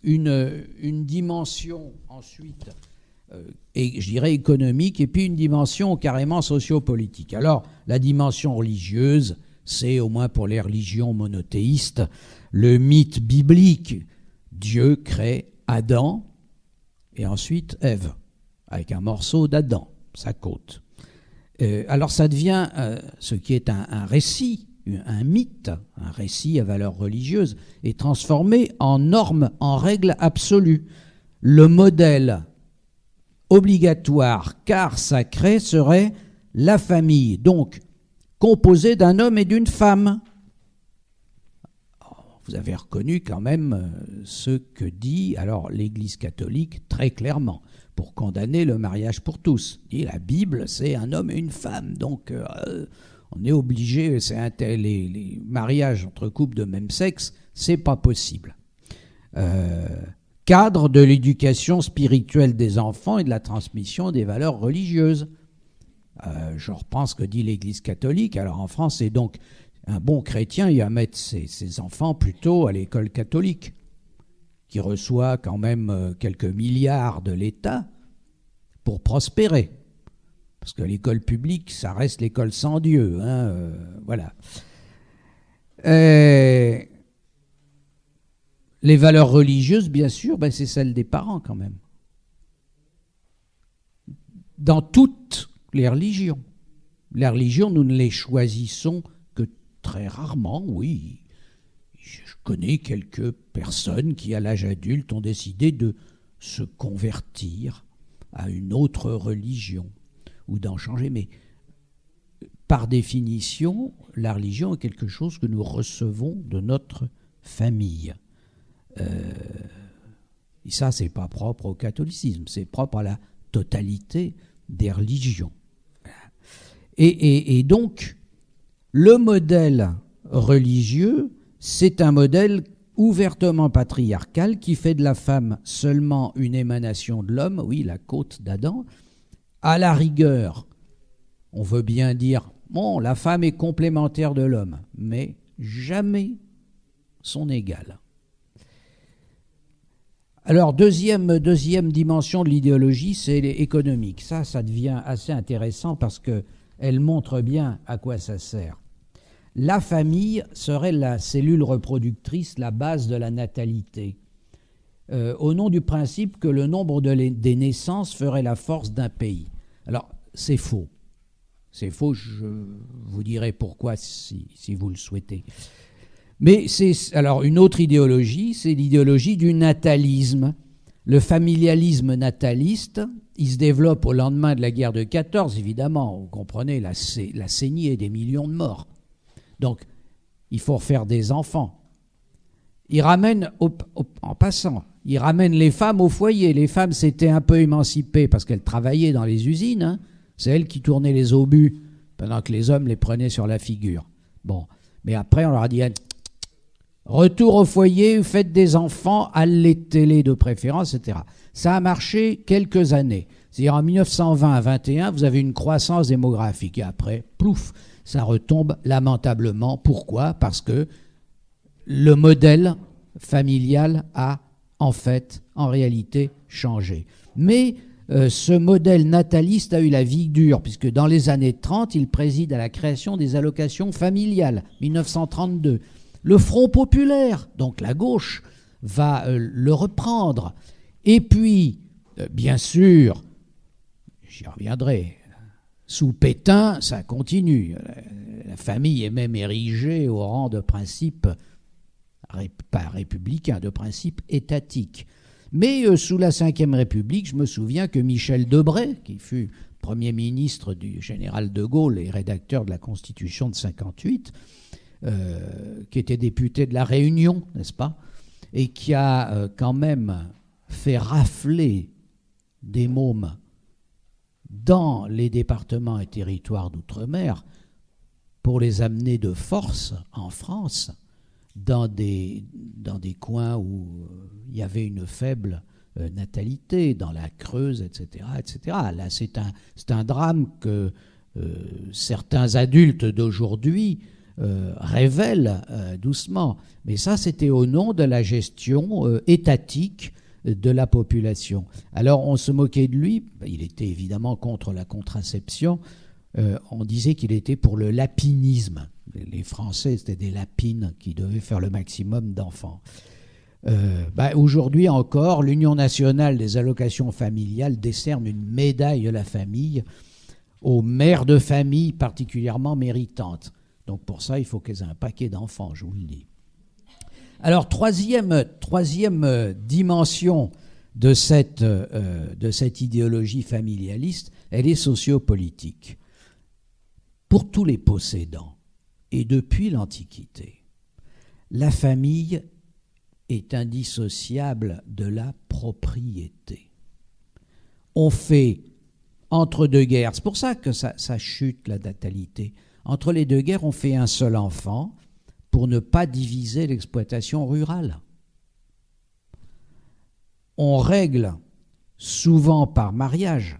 une dimension ensuite, et je dirais économique, et puis une dimension carrément sociopolitique. Alors, la dimension religieuse, c'est, au moins pour les religions monothéistes, le mythe biblique. Dieu crée Adam et ensuite Ève, avec un morceau d'Adam, sa côte. Alors ça devient ce qui est un récit, un mythe, un récit à valeur religieuse, est transformé en norme, en règle absolue. Le modèle obligatoire, car sacré, serait la famille, donc composée d'un homme et d'une femme. Vous avez reconnu quand même ce que dit alors l'Église catholique très clairement pour condamner le mariage pour tous. Et la Bible, c'est un homme et une femme, donc on est obligé, les mariages entre couples de même sexe, c'est pas possible. Cadre de l'éducation spirituelle des enfants et de la transmission des valeurs religieuses. Je reprends ce que dit l'Église catholique. Alors en France, c'est donc un bon chrétien, il va mettre ses enfants plutôt à l'école catholique, qui reçoit quand même quelques milliards de l'État pour prospérer. Parce que l'école publique, ça reste l'école sans Dieu. Voilà. Les valeurs religieuses, bien sûr, c'est celles des parents quand même. dans toutes les religions. Les religions, nous ne les choisissons que très rarement, oui. Je connais quelques personnes qui, à l'âge adulte, ont décidé de se convertir à une autre religion ou d'en changer. Mais par définition, la religion est quelque chose que nous recevons de notre famille. Et ça, c'est pas propre au catholicisme, c'est propre à la totalité des religions. Et donc, le modèle religieux, c'est un modèle ouvertement patriarcal qui fait de la femme seulement une émanation de l'homme, oui, la côte d'Adam. À la rigueur, on veut bien dire, bon, la femme est complémentaire de l'homme, mais jamais son égale. Alors, deuxième dimension de l'idéologie, c'est économique. Ça devient assez intéressant parce qu'elle montre bien à quoi ça sert. La famille serait la cellule reproductrice, la base de la natalité, au nom du principe que le nombre des naissances ferait la force d'un pays. Alors, c'est faux. C'est faux, je vous dirai pourquoi si vous le souhaitez. Mais alors une autre idéologie, c'est l'idéologie du natalisme. Le familialisme nataliste, il se développe au lendemain de la guerre de 14, évidemment. Vous comprenez, la saignée des millions de morts. Donc, il faut refaire des enfants. Il ramène, en passant, il ramène les femmes au foyer. Les femmes s'étaient un peu émancipées parce qu'elles travaillaient dans les usines. Hein. C'est elles qui tournaient les obus pendant que les hommes les prenaient sur la figure. Bon, mais après, on leur a dit... Retour au foyer, faites des enfants, allaitez-les de préférence, etc. Ça a marché quelques années. C'est-à-dire en 1920 à 21, vous avez une croissance démographique. Et après, plouf, ça retombe lamentablement. Pourquoi ? Parce que le modèle familial a, en réalité, changé. Mais ce modèle nataliste a eu la vie dure, puisque dans les années 30, il préside à la création des allocations familiales, 1932. Le Front populaire, donc la gauche, va le reprendre. Et puis, bien sûr, j'y reviendrai, sous Pétain, ça continue. La famille est même érigée au rang de principe, pas républicain, de principe étatique. Mais sous la Ve République, je me souviens que Michel Debré, qui fut Premier ministre du général de Gaulle et rédacteur de la Constitution de 1958, qui était député de La Réunion, n'est-ce pas, et qui a quand même fait rafler des mômes dans les départements et territoires d'outre-mer pour les amener de force en France dans des coins où il y avait une faible natalité, dans la Creuse, etc. etc. Là, c'est un drame que certains adultes d'aujourd'hui révèle doucement. Mais ça, c'était au nom de la gestion étatique de la population. Alors, on se moquait de lui. Il était évidemment contre la contraception. On disait qu'il était pour le lapinisme. Les Français, c'était des lapines qui devaient faire le maximum d'enfants. Aujourd'hui encore, l'Union nationale des allocations familiales décerne une médaille de la famille aux mères de famille particulièrement méritantes. Donc pour ça, il faut qu'elles aient un paquet d'enfants, je vous le dis. Alors, troisième dimension de cette idéologie familialiste, elle est sociopolitique. Pour tous les possédants, et depuis l'Antiquité, la famille est indissociable de la propriété. On fait, entre deux guerres, c'est pour ça que ça chute la natalité. Entre les deux guerres, on fait un seul enfant pour ne pas diviser l'exploitation rurale. On règle, souvent par mariage,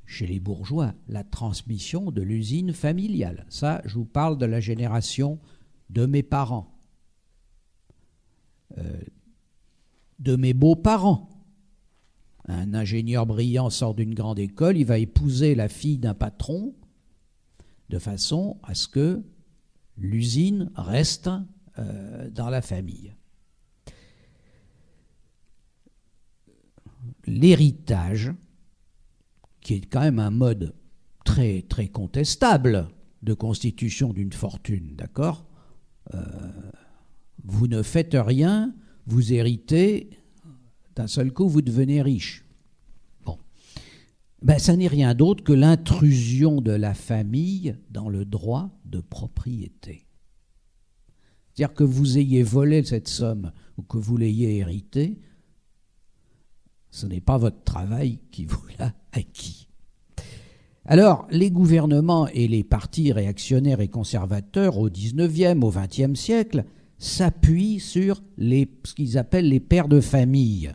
chez les bourgeois, la transmission de l'usine familiale. Ça, je vous parle de la génération de mes parents, de mes beaux-parents. Un ingénieur brillant sort d'une grande école, il va épouser la fille d'un patron, de façon à ce que l'usine reste dans la famille. L'héritage qui est quand même un mode très, très contestable de constitution d'une fortune, d'accord ? Vous ne faites rien, vous héritez, d'un seul coup, vous devenez riche. Bon. Ça n'est rien d'autre que l'intrusion de la famille dans le droit de propriété. C'est-à-dire que vous ayez volé cette somme ou que vous l'ayez héritée, ce n'est pas votre travail qui vous l'a acquis. Alors, les gouvernements et les partis réactionnaires et conservateurs au XIXe, au XXe siècle s'appuient sur ce qu'ils appellent les pères de famille,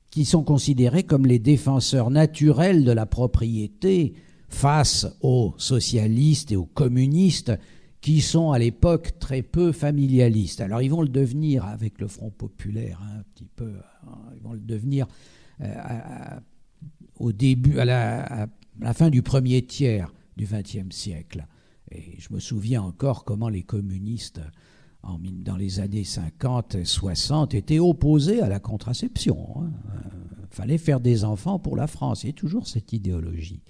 qui sont considérés comme les défenseurs naturels de la propriété face aux socialistes et aux communistes qui sont à l'époque très peu familialistes. Alors ils vont le devenir avec le Front populaire, un petit peu. Ils vont le devenir au début, à la fin du premier tiers du XXe siècle. Et je me souviens encore comment les communistes, dans les années 50 et 60, étaient opposés à la contraception. Fallait faire des enfants pour la France. Il y a toujours cette idéologie.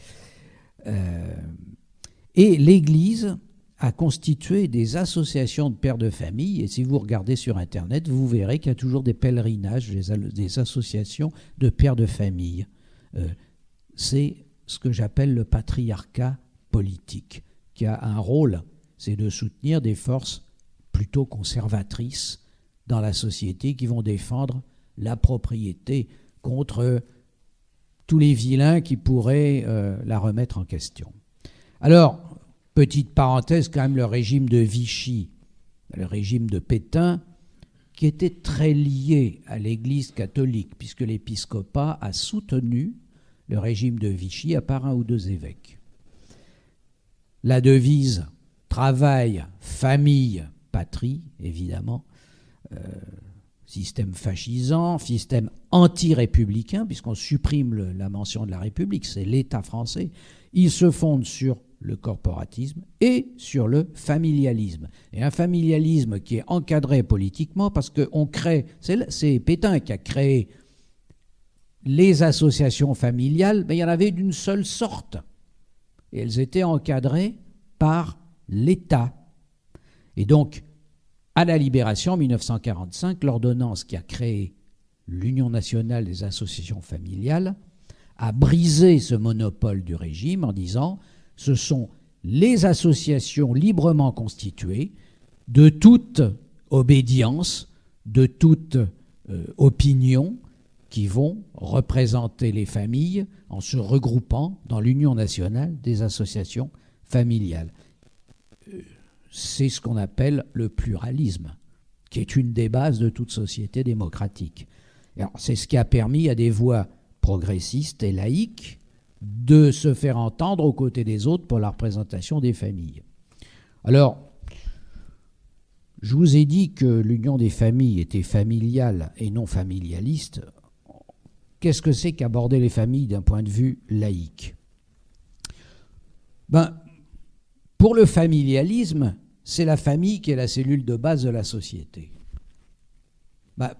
Et l'Église a constitué des associations de pères de famille, et si vous regardez sur Internet, vous verrez qu'il y a toujours des pèlerinages, des associations de pères de famille. C'est ce que j'appelle le patriarcat politique, qui a un rôle, c'est de soutenir des forces plutôt conservatrices dans la société qui vont défendre la propriété contre tous les vilains qui pourraient la remettre en question. Alors, petite parenthèse, quand même, le régime de Vichy, le régime de Pétain, qui était très lié à l'Église catholique, puisque l'épiscopat a soutenu le régime de Vichy à part un ou deux évêques. La devise travail, famille, patrie, évidemment, système fascisant, système anti-républicain, puisqu'on supprime la mention de la République, c'est l'État français. Il se fonde sur le corporatisme et sur le familialisme. Et un familialisme qui est encadré politiquement parce qu'on crée, c'est Pétain qui a créé les associations familiales, mais il y en avait d'une seule sorte. Et elles étaient encadrées par l'État. Et donc, à la Libération, en 1945, l'ordonnance qui a créé l'Union nationale des associations familiales a brisé ce monopole du régime en disant ce sont les associations librement constituées de toute obédience, de toute opinion, qui vont représenter les familles en se regroupant dans l'Union nationale des associations familiales. C'est ce qu'on appelle le pluralisme, qui est une des bases de toute société démocratique. Alors, c'est ce qui a permis à des voix progressistes et laïques de se faire entendre aux côtés des autres pour la représentation des familles. Alors, je vous ai dit que l'union des familles était familiale et non familialiste. Qu'est-ce que c'est qu'aborder les familles d'un point de vue laïque ? Pour le familialisme, c'est la famille qui est la cellule de base de la société.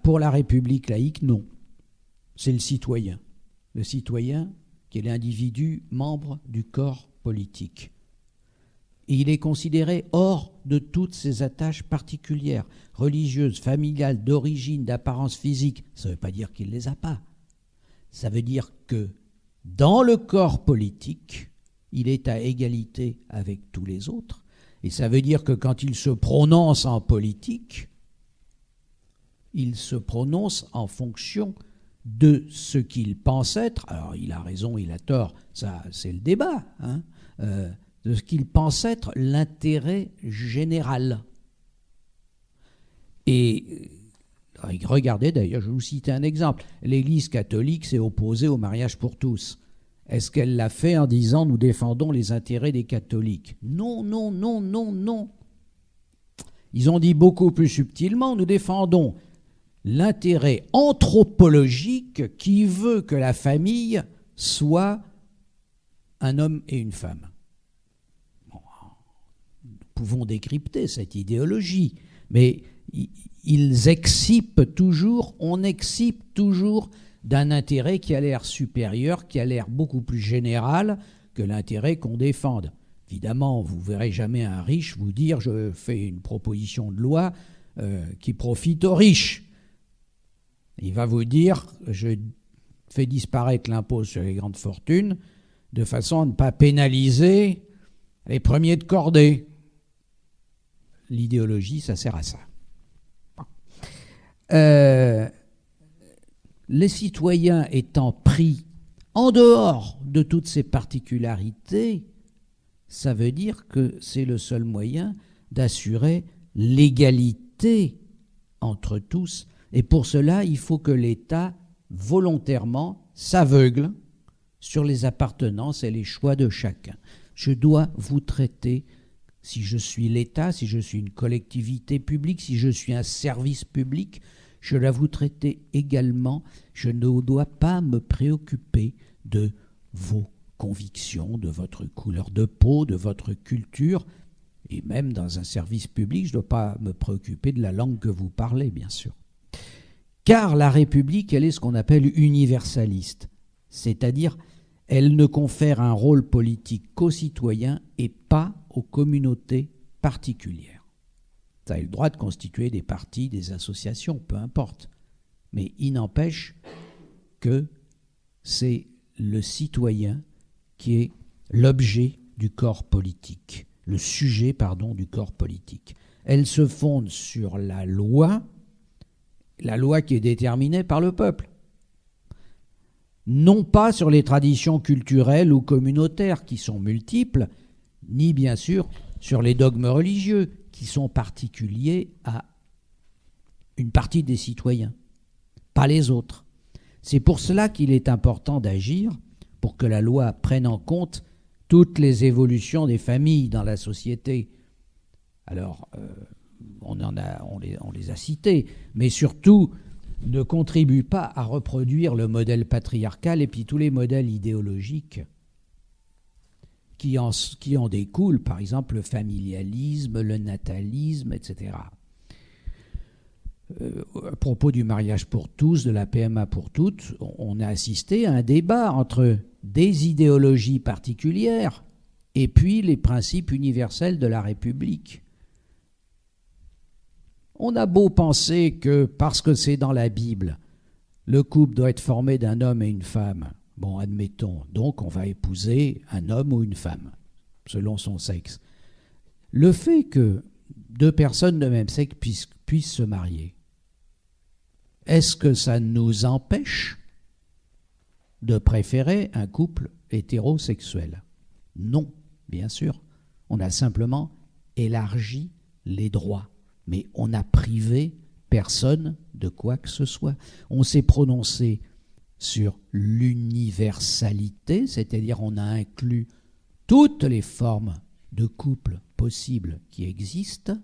Pour la République laïque, non. C'est le citoyen. Le citoyen qui est l'individu membre du corps politique. Et il est considéré hors de toutes ses attaches particulières, religieuses, familiales, d'origine, d'apparence physique. Ça ne veut pas dire qu'il ne les a pas. Ça veut dire que dans le corps politique, il est à égalité avec tous les autres. Et ça veut dire que quand il se prononce en politique, il se prononce en fonction de ce qu'il pense être. Alors il a raison, il a tort, ça c'est le débat, de ce qu'il pense être l'intérêt général. Et regardez d'ailleurs, je vais vous citer un exemple. L'Église catholique s'est opposée au mariage pour tous. Est-ce qu'elle l'a fait en disant « nous défendons les intérêts des catholiques » ? Non, non, non, non, non. Ils ont dit beaucoup plus subtilement « nous défendons l'intérêt anthropologique qui veut que la famille soit un homme et une femme. » Bon, nous pouvons décrypter cette idéologie, mais ils excipent toujours, on excipe toujours d'un intérêt qui a l'air supérieur, qui a l'air beaucoup plus général que l'intérêt qu'on défende. Évidemment, vous ne verrez jamais un riche vous dire « je fais une proposition de loi qui profite aux riches ». Il va vous dire « je fais disparaître l'impôt sur les grandes fortunes de façon à ne pas pénaliser les premiers de cordée ». L'idéologie, ça sert à ça. Les citoyens étant pris en dehors de toutes ces particularités, ça veut dire que c'est le seul moyen d'assurer l'égalité entre tous. Et pour cela, il faut que l'État, volontairement, s'aveugle sur les appartenances et les choix de chacun. Je dois vous traiter, si je suis l'État, si je suis une collectivité publique, si je suis un service public, je dois vous traiter également, je ne dois pas me préoccuper de vos convictions, de votre couleur de peau, de votre culture, et même dans un service public, je ne dois pas me préoccuper de la langue que vous parlez, bien sûr. Car la République, elle est ce qu'on appelle universaliste, c'est-à-dire elle ne confère un rôle politique qu'aux citoyens et pas aux communautés particulières. Ça a le droit de constituer des partis, des associations, peu importe. Mais il n'empêche que c'est le citoyen qui est l'objet du corps politique, le sujet, du corps politique. Elle se fonde sur la loi qui est déterminée par le peuple. Non pas sur les traditions culturelles ou communautaires qui sont multiples, ni bien sûr sur les dogmes religieux qui sont particuliers à une partie des citoyens, pas les autres. C'est pour cela qu'il est important d'agir pour que la loi prenne en compte toutes les évolutions des familles dans la société. Alors, on les a citées, mais surtout ne contribue pas à reproduire le modèle patriarcal et puis tous les modèles idéologiques qui en découlent, par exemple le familialisme, le natalisme, etc. À propos du mariage pour tous, de la PMA pour toutes, on a assisté à un débat entre des idéologies particulières et puis les principes universels de la République. On a beau penser que parce que c'est dans la Bible, le couple doit être formé d'un homme et une femme. Bon, admettons, donc on va épouser un homme ou une femme, selon son sexe. Le fait que deux personnes de même sexe puissent se marier, est-ce que ça nous empêche de préférer un couple hétérosexuel? Non, bien sûr. On a simplement élargi les droits, mais on n'a privé personne de quoi que ce soit. On s'est prononcé sur l'universalité, c'est-à-dire on a inclus toutes les formes de couple possibles qui existent.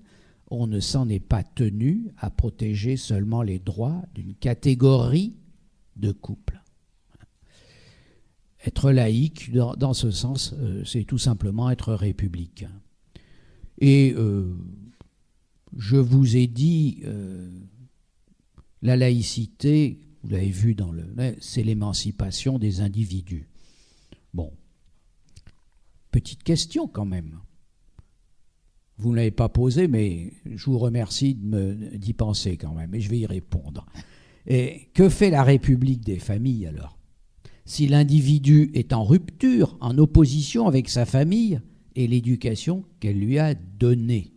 On ne s'en est pas tenu à protéger seulement les droits d'une catégorie de couples. Être laïque, dans ce sens, c'est tout simplement être républicain. Et je vous ai dit, la laïcité, vous l'avez vu c'est l'émancipation des individus. Bon, petite question quand même. Vous ne l'avez pas posée, mais je vous remercie d'y penser quand même, et je vais y répondre. Et que fait la République des familles alors? Si l'individu est en rupture, en opposition avec sa famille et l'éducation qu'elle lui a donnée,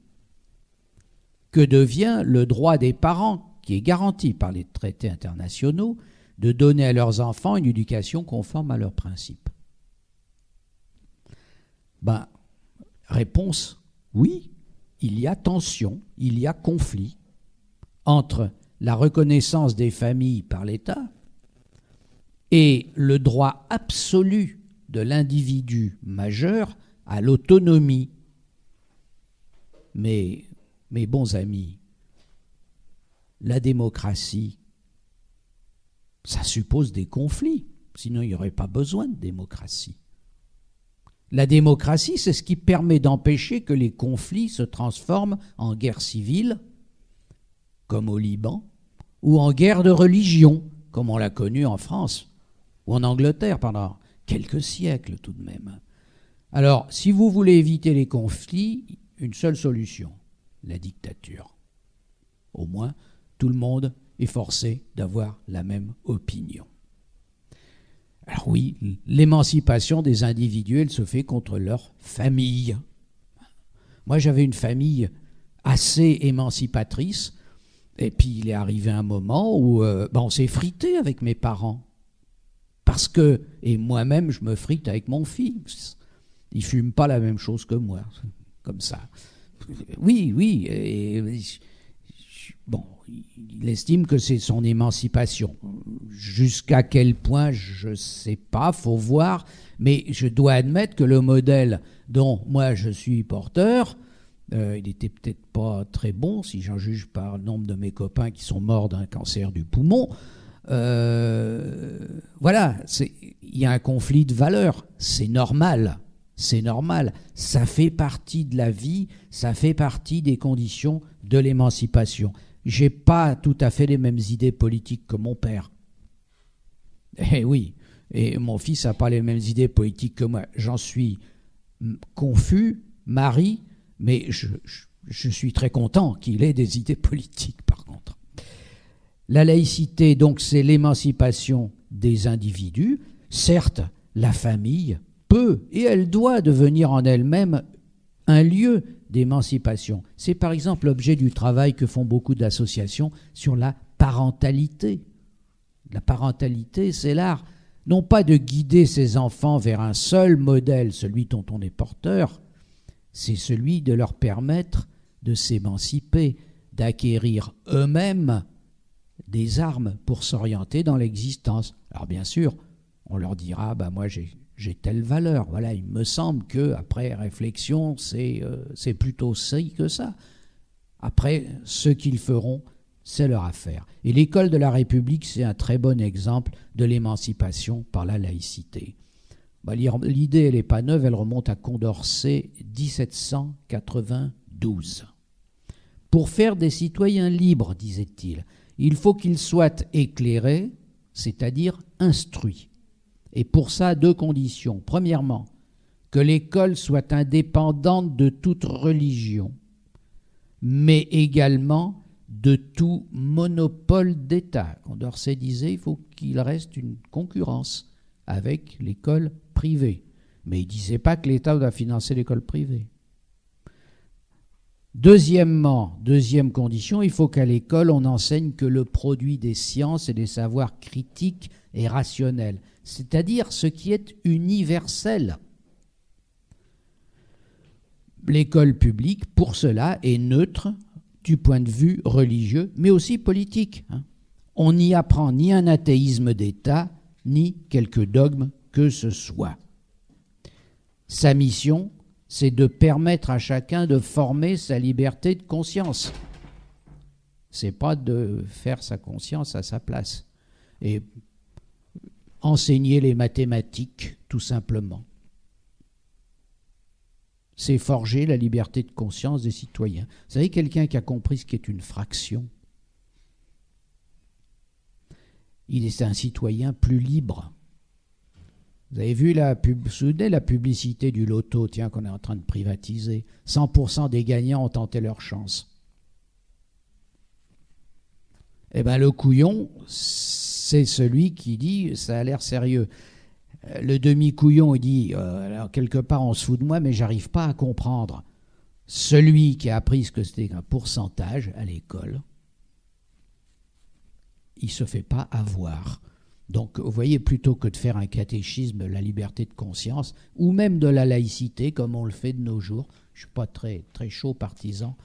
que devient le droit des parents, qui est garanti par les traités internationaux, de donner à leurs enfants une éducation conforme à leurs principes? Réponse, oui, il y a tension, il y a conflit entre la reconnaissance des familles par l'État et le droit absolu de l'individu majeur à l'autonomie. Mais, mes bons amis, la démocratie, ça suppose des conflits, sinon il n'y aurait pas besoin de démocratie. La démocratie, c'est ce qui permet d'empêcher que les conflits se transforment en guerre civile, comme au Liban, ou en guerre de religion, comme on l'a connue en France ou en Angleterre pendant quelques siècles tout de même. Alors, si vous voulez éviter les conflits, une seule solution, la dictature. Au moins, tout le monde est forcé d'avoir la même opinion. Alors oui, l'émancipation des individus, elle se fait contre leur famille. Moi, j'avais une famille assez émancipatrice, et puis il est arrivé un moment où on s'est frité avec mes parents. Parce que, et moi-même, je me frite avec mon fils. Il ne fume pas la même chose que moi, comme ça. Oui, il estime que c'est son émancipation. Jusqu'à quel point, je ne sais pas, faut voir, mais je dois admettre que le modèle dont moi je suis porteur, il n'était peut-être pas très bon, si j'en juge par le nombre de mes copains qui sont morts d'un cancer du poumon. Voilà, il y a un conflit de valeurs, c'est normal. C'est normal, ça fait partie de la vie, ça fait partie des conditions de l'émancipation. J'ai pas tout à fait les mêmes idées politiques que mon père. Eh oui, et mon fils n'a pas les mêmes idées politiques que moi. J'en suis confus, Marie, mais je suis très content qu'il ait des idées politiques, par contre. La laïcité, donc, c'est l'émancipation des individus. Certes, la famille peut et elle doit devenir en elle-même un lieu d'émancipation. C'est par exemple l'objet du travail que font beaucoup d'associations sur la parentalité. La parentalité, c'est l'art, non pas de guider ses enfants vers un seul modèle, celui dont on est porteur, c'est celui de leur permettre de s'émanciper, d'acquérir eux-mêmes des armes pour s'orienter dans l'existence. Alors bien sûr, on leur dira, moi j'ai telle valeur. Voilà, il me semble qu'après réflexion, c'est plutôt ça que ça. Après, ce qu'ils feront, c'est leur affaire. Et l'école de la République, c'est un très bon exemple de l'émancipation par la laïcité. L'idée, elle n'est pas neuve, elle remonte à Condorcet, 1792. Pour faire des citoyens libres, disait-il, il faut qu'ils soient éclairés, c'est-à-dire instruits. Et pour ça, 2 conditions. Premièrement, que l'école soit indépendante de toute religion, mais également de tout monopole d'État. Condorcet disait qu'il faut qu'il reste une concurrence avec l'école privée. Mais il ne disait pas que l'État doit financer l'école privée. Deuxièmement, deuxième condition, il faut qu'à l'école, on enseigne que le produit des sciences et des savoirs critiques et rationnels, c'est-à-dire ce qui est universel. L'école publique, pour cela, est neutre du point de vue religieux, mais aussi politique. On n'y apprend ni un athéisme d'État, ni quelque dogme que ce soit. Sa mission, c'est de permettre à chacun de former sa liberté de conscience. C'est pas de faire sa conscience à sa place. Et enseigner les mathématiques, tout simplement. C'est forger la liberté de conscience des citoyens. Vous savez, quelqu'un qui a compris ce qu'est une fraction, il est un citoyen plus libre. Vous avez vu la publicité du loto, qu'on est en train de privatiser. 100% des gagnants ont tenté leur chance. Eh bien, le couillon, c'est celui qui dit « ça a l'air sérieux ». Le demi-couillon, il dit alors quelque part on se fout de moi, mais j'arrive pas à comprendre. Celui qui a appris ce que c'était un pourcentage à l'école, il se fait pas avoir. Donc, vous voyez, plutôt que de faire un catéchisme de la liberté de conscience, ou même de la laïcité, comme on le fait de nos jours, je suis pas très, très chaud partisan,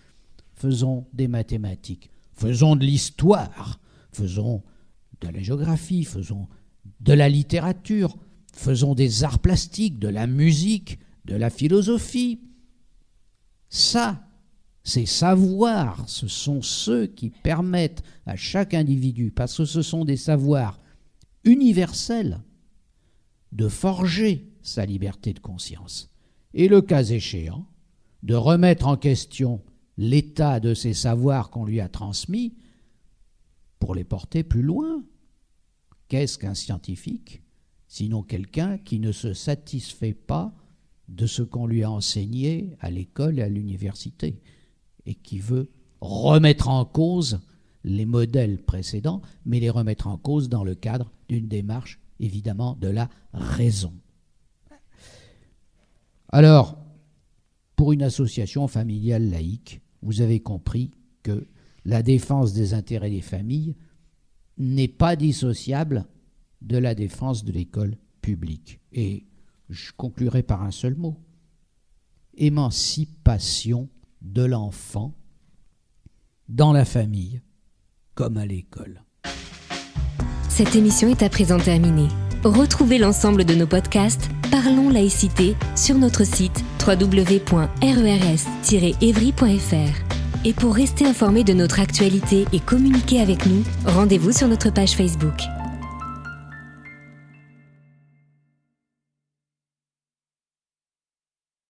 faisons des mathématiques, faisons de l'histoire, faisons de la géographie, faisons de la littérature, faisons des arts plastiques, de la musique, de la philosophie. Ça, ces savoirs, ce sont ceux qui permettent à chaque individu, parce que ce sont des savoirs universels, de forger sa liberté de conscience. Et le cas échéant, de remettre en question l'état de ces savoirs qu'on lui a transmis pour les porter plus loin. Qu'est-ce qu'un scientifique ? Sinon quelqu'un qui ne se satisfait pas de ce qu'on lui a enseigné à l'école et à l'université et qui veut remettre en cause les modèles précédents, mais les remettre en cause dans le cadre d'une démarche, évidemment, de la raison. Alors, pour une association familiale laïque, vous avez compris que la défense des intérêts des familles n'est pas dissociable de la défense de l'école publique. Et je conclurai par un seul mot. Émancipation de l'enfant dans la famille comme à l'école. Cette émission est à présent terminée. Retrouvez l'ensemble de nos podcasts Parlons laïcité sur notre site www.rers-evry.fr. Et pour rester informé de notre actualité et communiquer avec nous, rendez-vous sur notre page Facebook.